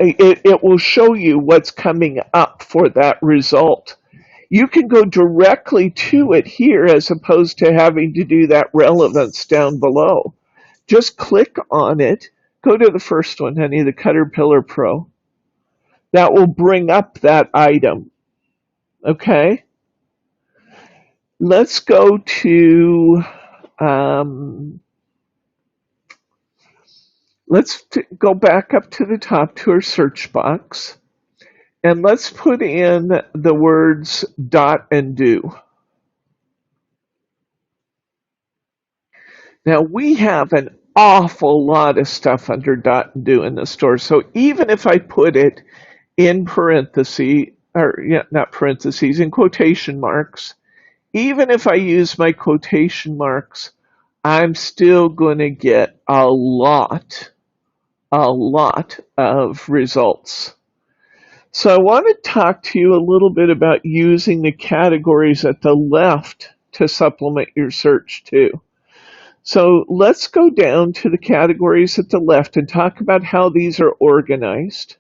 it will show you what's coming up for that result. You can go directly to it here as opposed to having to do that relevance down below. Just click on it. Go to the first one, honey, the Caterpillar Pro. That will bring up that item. Okay? Let's go to, let's go back up to the top to our search box. And let's put in the words dot and do. Now we have an awful lot of stuff under dot and do in the store. So even if I put it in parentheses, not parentheses, in quotation marks, even if I use my quotation marks, I'm still going to get a lot of results. So I want to talk to you a little bit about using the categories at the left to supplement your search too. So let's go down to the categories at the left and talk about how these are organized.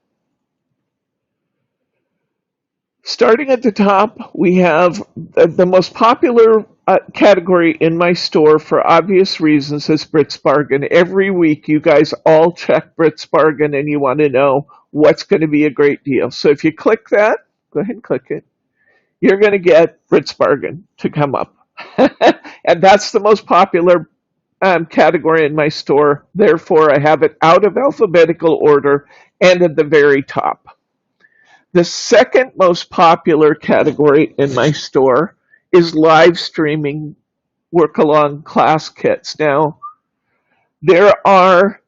Starting at the top, we have the most popular category in my store for obvious reasons is Brits Bargain. Every week you guys all check Brits Bargain and you want to know what's going to be a great deal. So if you click that, go ahead and click it. You're going to get Brits Bargain to come up. And that's the most popular category in my store. Therefore, I have it out of alphabetical order and at the very top. The second most popular category in my store is live streaming work-along class kits. Now, there are,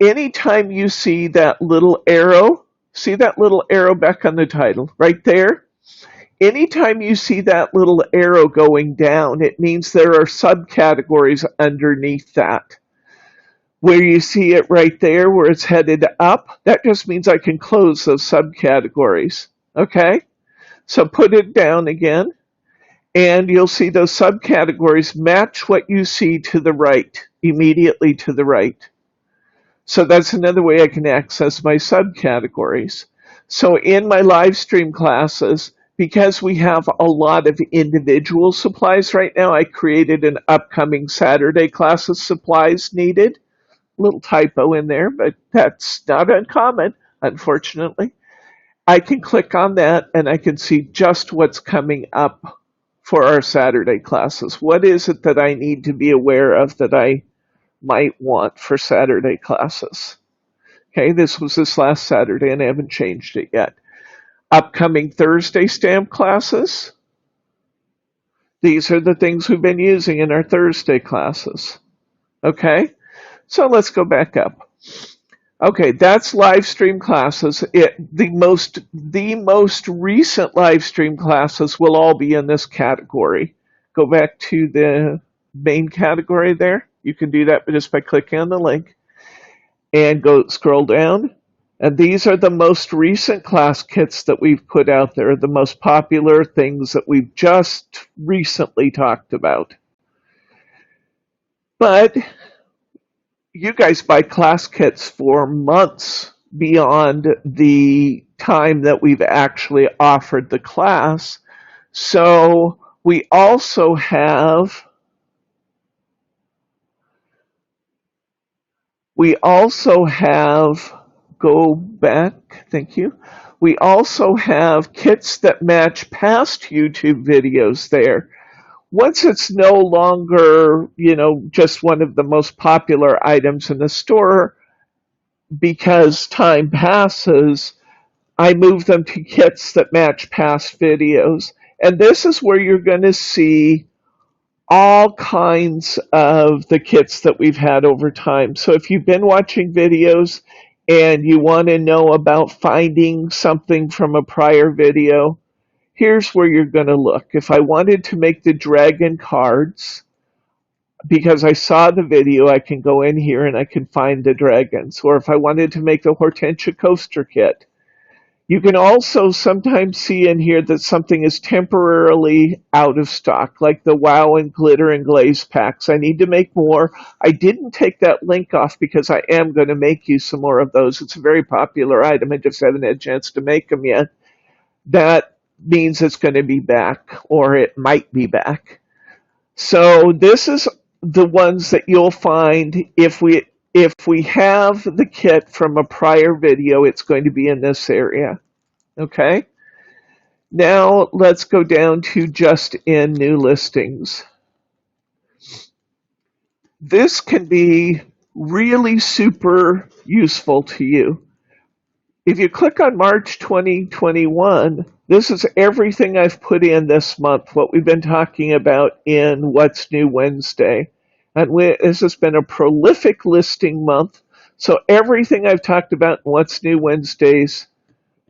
anytime you see that little arrow, see that little arrow back on the title, right there? Anytime you see that little arrow going down, it means there are subcategories underneath that. Where you see it right there, where it's headed up, that just means I can close those subcategories. Okay? So put it down again, and you'll see those subcategories match what you see to the right, immediately to the right. So that's another way I can access my subcategories. So in my live stream classes, because we have a lot of individual supplies right now, I created an upcoming Saturday classes supplies needed. Little typo in there, but that's not uncommon, unfortunately. I can click on that and I can see just what's coming up for our Saturday classes. What is it that I need to be aware of that I might want for Saturday classes? Okay, this was this last Saturday and I haven't changed it yet. Upcoming Thursday stamp classes. These are the things we've been using in our Thursday classes. Okay, so let's go back up. Okay, that's live stream classes. The most recent live stream classes will all be in this category. Go back to the main category there. You can do that just by clicking on the link and go scroll down. And these are the most recent class kits that we've put out there, the most popular things that we've just recently talked about. But you guys buy class kits for months beyond the time that we've actually offered the class. So we also have go back, thank you. We also have kits that match past YouTube videos there. Once it's no longer, just one of the most popular items in the store, because time passes, I move them to kits that match past videos. And this is where you're going to see all kinds of the kits that we've had over time. So if you've been watching videos and you want to know about finding something from a prior video, here's where you're going to look. If I wanted to make the dragon cards, because I saw the video, I can go in here and I can find the dragons. Or if I wanted to make the Hortensia coaster kit, you can also sometimes see in here that something is temporarily out of stock, like the Wow and Glitter and Glaze packs. I need to make more. I didn't take that link off because I am going to make you some more of those. It's a very popular item. I just haven't had a chance to make them yet. That means it's going to be back, or it might be back. So this is the ones that you'll find if we have the kit from a prior video, it's going to be in this area. Okay? Now let's go down to just in new listings. This can be really super useful to you. If you click on March 2021, this is everything I've put in this month, what we've been talking about in What's New Wednesday. And this has been a prolific listing month. So everything I've talked about in What's New Wednesdays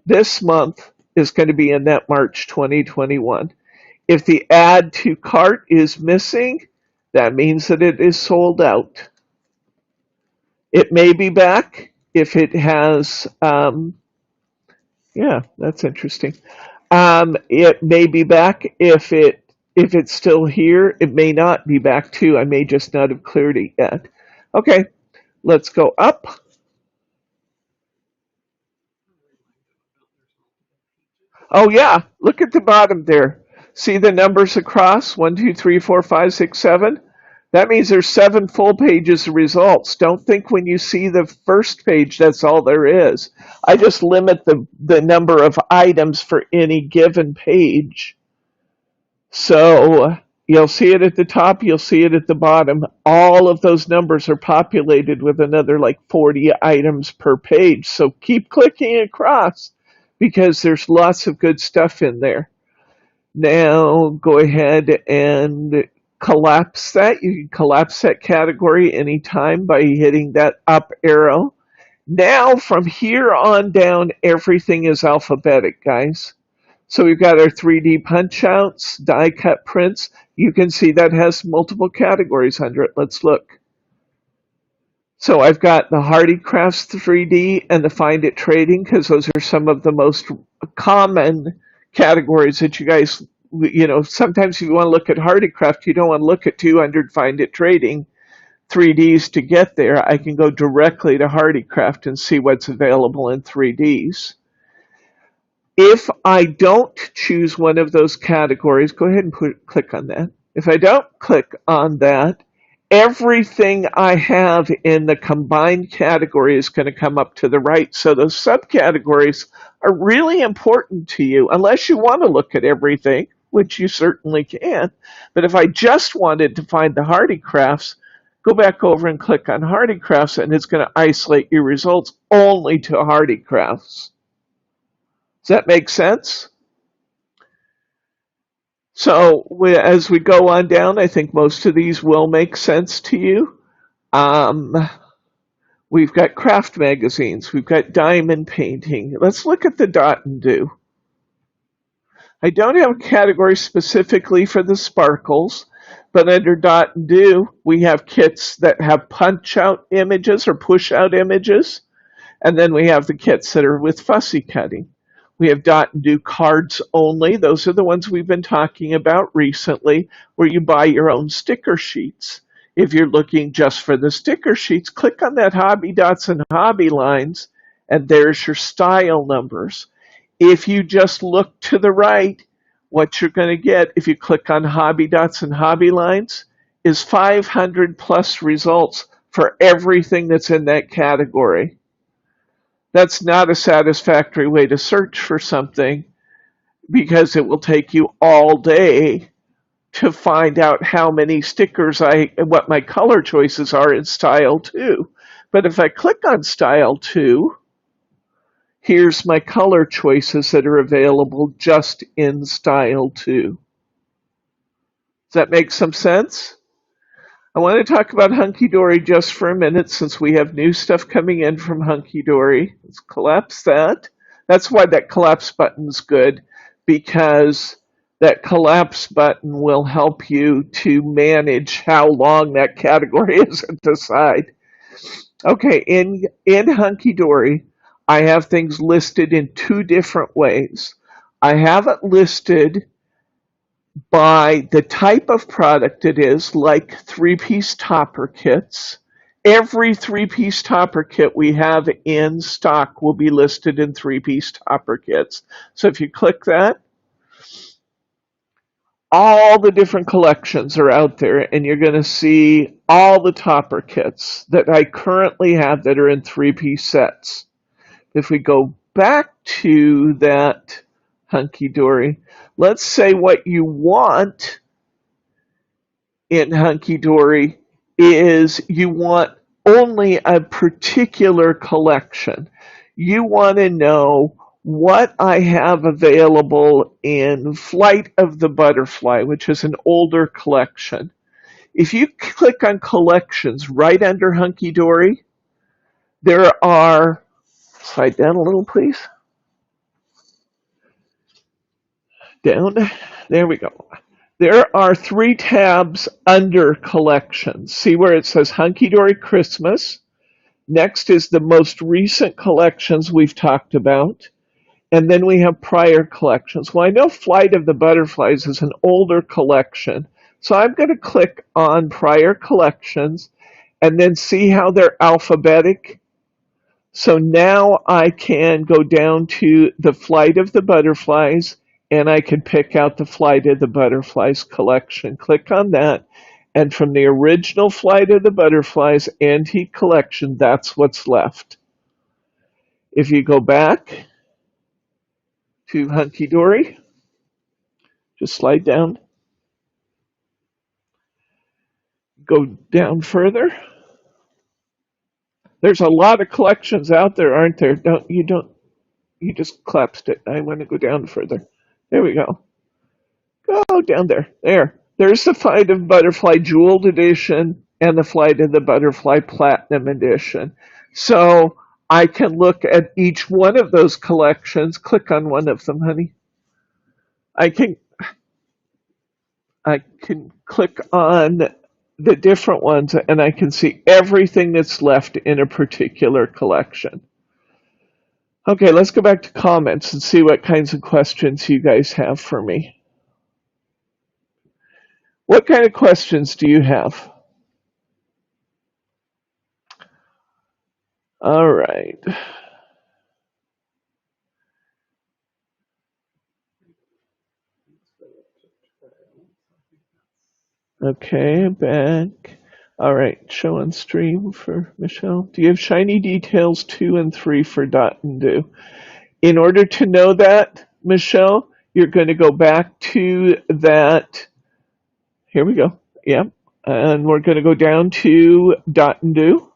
this month is going to be in that March 2021. If the add to cart is missing, that means that it is sold out. It may be back if it has, yeah, that's interesting. It may be back if it's still here. It may not be back too. I may just not have cleared it yet. Okay, let's go up. Oh yeah, look at the bottom there. See the numbers across? 1, 2, 3, 4, 5, 6, 7. That means there's 7 full pages of results. Don't think when you see the first page that's all there is. I just limit the number of items for any given page. So you'll see it at the top, you'll see it at the bottom. All of those numbers are populated with another like 40 items per page. So keep clicking across because there's lots of good stuff in there. Now go ahead and collapse that. You can collapse that category anytime by hitting that up arrow. Now from here on down, everything is alphabetic, guys. So we've got our 3D punch outs, die cut prints. You can see that has multiple categories under it. Let's look. So I've got the Hardy Crafts 3D and the Find It Trading because those are some of the most common categories that you guys, sometimes if you want to look at Hardy Craft, you don't want to look at 200 Find It Trading 3Ds to get there. I can go directly to Hardy Craft and see what's available in 3Ds. If I don't choose one of those categories, go ahead and click on that. If I don't click on that, everything I have in the combined category is going to come up to the right. So those subcategories are really important to you, unless you want to look at everything, which you certainly can. But if I just wanted to find the Hardy Crafts, go back over and click on Hardy Crafts, and it's going to isolate your results only to Hardy Crafts. Does that make sense? So as we go on down, I think most of these will make sense to you. We've got craft magazines. We've got diamond painting. Let's look at the dot and do. I don't have a category specifically for the sparkles, but under dot and do, we have kits that have punch out images or push out images. And then we have the kits that are with fussy cutting. We have dot and do cards only. Those are the ones we've been talking about recently, where you buy your own sticker sheets. If you're looking just for the sticker sheets, click on that hobby dots and hobby lines, and there's your style numbers. If you just look to the right, what you're going to get if you click on hobby dots and hobby lines is 500 plus results for everything that's in that category. That's not a satisfactory way to search for something because it will take you all day to find out how many stickers what my color choices are in Style 2. But if I click on Style 2, here's my color choices that are available just in Style 2. Does that make some sense? I want to talk about Hunky Dory just for a minute since we have new stuff coming in from Hunky Dory. Let's collapse that. That's why that collapse button's good, because that collapse button will help you to manage how long that category is at the side. Okay, in Hunky Dory, I have things listed in 2 different ways. I have it listed by the type of product it is, like 3-piece topper kits. Every 3-piece topper kit we have in stock will be listed in 3-piece topper kits. So if you click that, all the different collections are out there, and you're going to see all the topper kits that I currently have that are in 3-piece sets. If we go back to that Hunky Dory, let's say what you want in Hunky Dory is you want only a particular collection. You want to know what I have available in Flight of the Butterfly, which is an older collection. If you click on collections right under Hunky Dory, there are, slide down a little please. Down, there we go. There are 3 tabs under collections. See where it says Hunky Dory Christmas. Next is the most recent collections we've talked about. And then we have prior collections. Well, I know Flight of the Butterflies is an older collection. So I'm going to click on prior collections and then see how they're alphabetic. So now I can go down to the Flight of the Butterflies and I can pick out the Flight of the Butterflies collection. Click on that, and from the original Flight of the Butterflies antique collection, that's what's left. If you go back to Hunky Dory, just slide down, go down further. There's a lot of collections out there, aren't there? You just collapsed it. I want to go down further. There we go. Go down there. There's the Flight of Butterfly Jeweled Edition and the Flight of the Butterfly Platinum Edition. So I can look at each one of those collections. Click on one of them, honey. I can click on the different ones and I can see everything that's left in a particular collection. Okay, let's go back to comments and see what kinds of questions you guys have for me. What kind of questions do you have? All right. Okay, back. All right, show on stream for Michelle. Do you have shiny details 2 and 3 for Dot and Do? In order to know that, Michelle, you're going to go back to that. Here we go. Yeah. And we're going to go down to Dot and Do.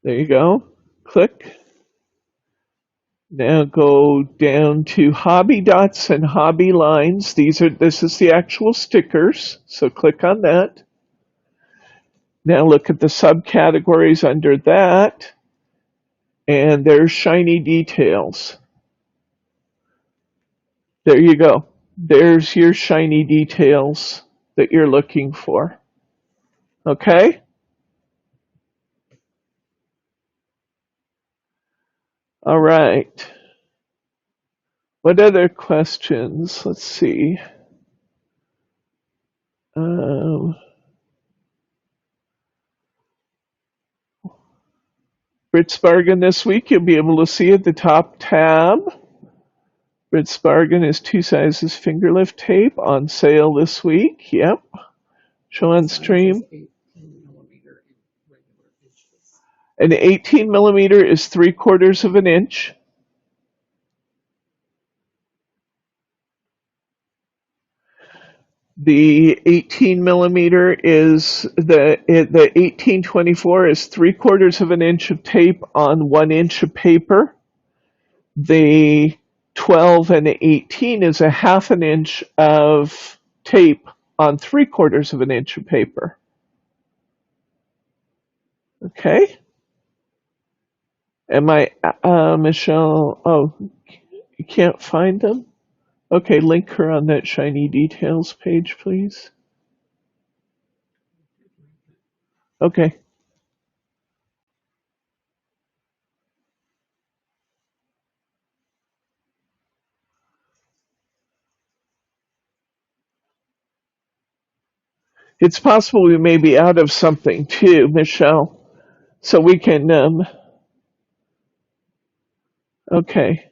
There you go. Click. Now go down to Hobby Dots and Hobby Lines. This is the actual stickers, so click on that. Now look at the subcategories under that, and there's shiny details. There you go. There's your shiny details that you're looking for. Okay? All right. What other questions? Let's see. Brit's Bargain this week, you'll be able to see at the top tab. Brit's Bargain is 2 sizes fingerlift tape on sale this week. Yep. Show on stream. An 18 millimeter is 3/4 of an inch. The 18 millimeter is the 1824 is 3/4 of an inch of tape on 1 inch of paper. The 12 and the 18 is a 1/2 inch of tape on 3/4 of an inch of paper. Okay. Am I, Michelle? Oh, you can't find them? Okay, link her on that shiny details page, please. Okay. It's possible we may be out of something too, Michelle. So we can, okay.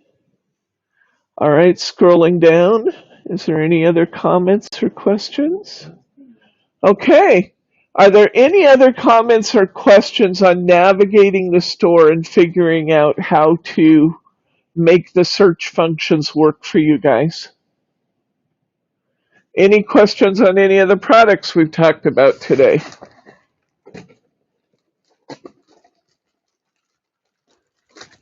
All right, scrolling down. Is there any other comments or questions? Okay. Are there any other comments or questions on navigating the store and figuring out how to make the search functions work for you guys? Any questions on any of the products we've talked about today?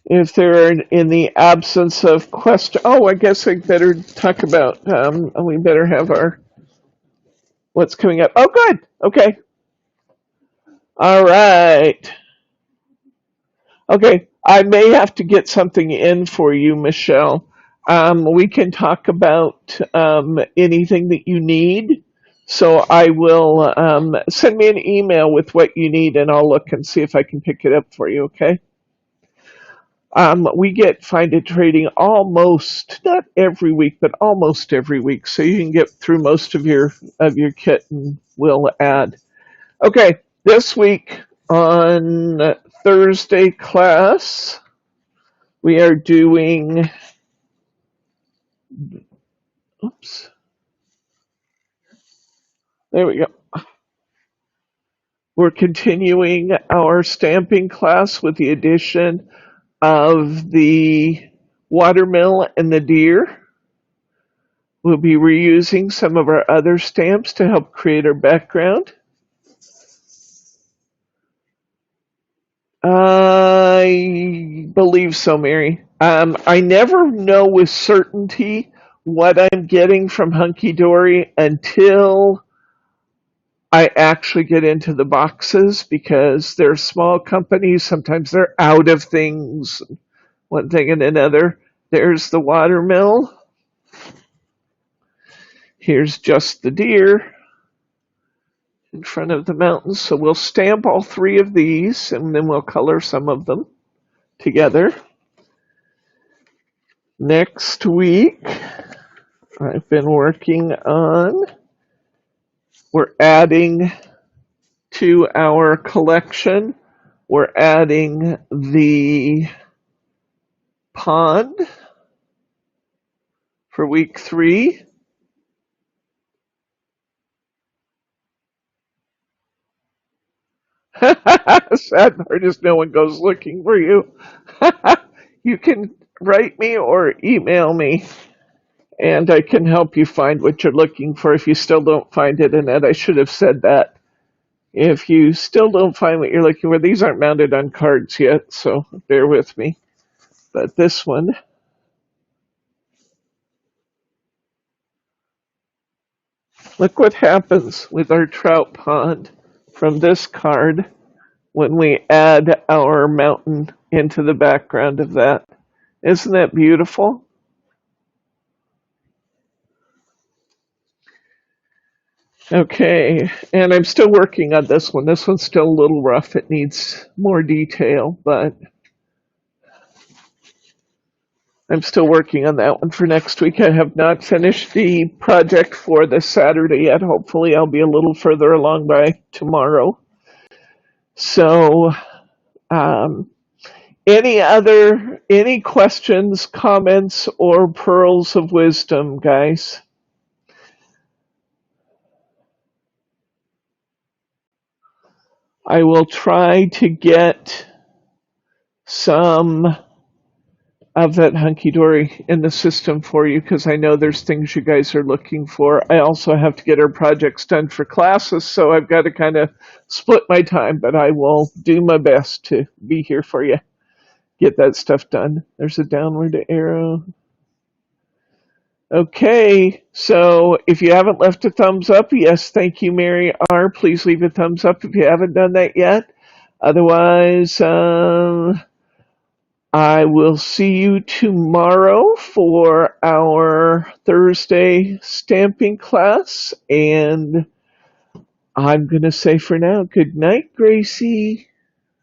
If they're in the absence of question, oh, I guess I better talk about, we better have our, what's coming up. Oh, good. Okay. All right. Okay. I may have to get something in for you, Michelle. We can talk about anything that you need. So I will send me an email with what you need and I'll look and see if I can pick it up for you, okay? We get Find It Trading almost, not every week, but almost every week. So you can get through most of your kit and we'll add. Okay, this week on Thursday class, We are doing, oops, there we go. We're continuing our stamping class with the addition of the watermill and the deer. We'll be reusing some of our other stamps to help create our background. I believe so, Mary. I never know with certainty what I'm getting from Hunky Dory until I actually get into the boxes, because they're small companies. Sometimes they're out of things, one thing and another. There's the watermill. Here's just the deer in front of the mountains. So we'll stamp all three of these, and then we'll color some of them together. Next week, I've been working on, we're adding to our collection, we're adding the pond for week 3. Sad part is no one goes looking for you. You can write me or email me, and I can help you find what you're looking for if you still don't find it. Annette, I should have said that. If you still don't find what you're looking for, these aren't mounted on cards yet, so bear with me. But this one, look what happens with our trout pond from this card when we add our mountain into the background of that. Isn't that beautiful? Okay, and I'm still working on this one. This one's still a little rough. It needs more detail, but I'm still working on that one for next week. I have not finished the project for this Saturday yet. Hopefully I'll be a little further along by tomorrow. So, any questions, comments, or pearls of wisdom, guys? I will try to get some of that hunky-dory in the system for you, because I know there's things you guys are looking for. I also have to get our projects done for classes, so I've got to kind of split my time, but I will do my best to be here for you. Get that stuff done. There's a downward arrow. Okay, so if you haven't left a thumbs up, yes, thank you, Mary R. Please leave a thumbs up if you haven't done that yet. Otherwise, I will see you tomorrow for our Thursday stamping class, and I'm going to say for now, good night, Gracie.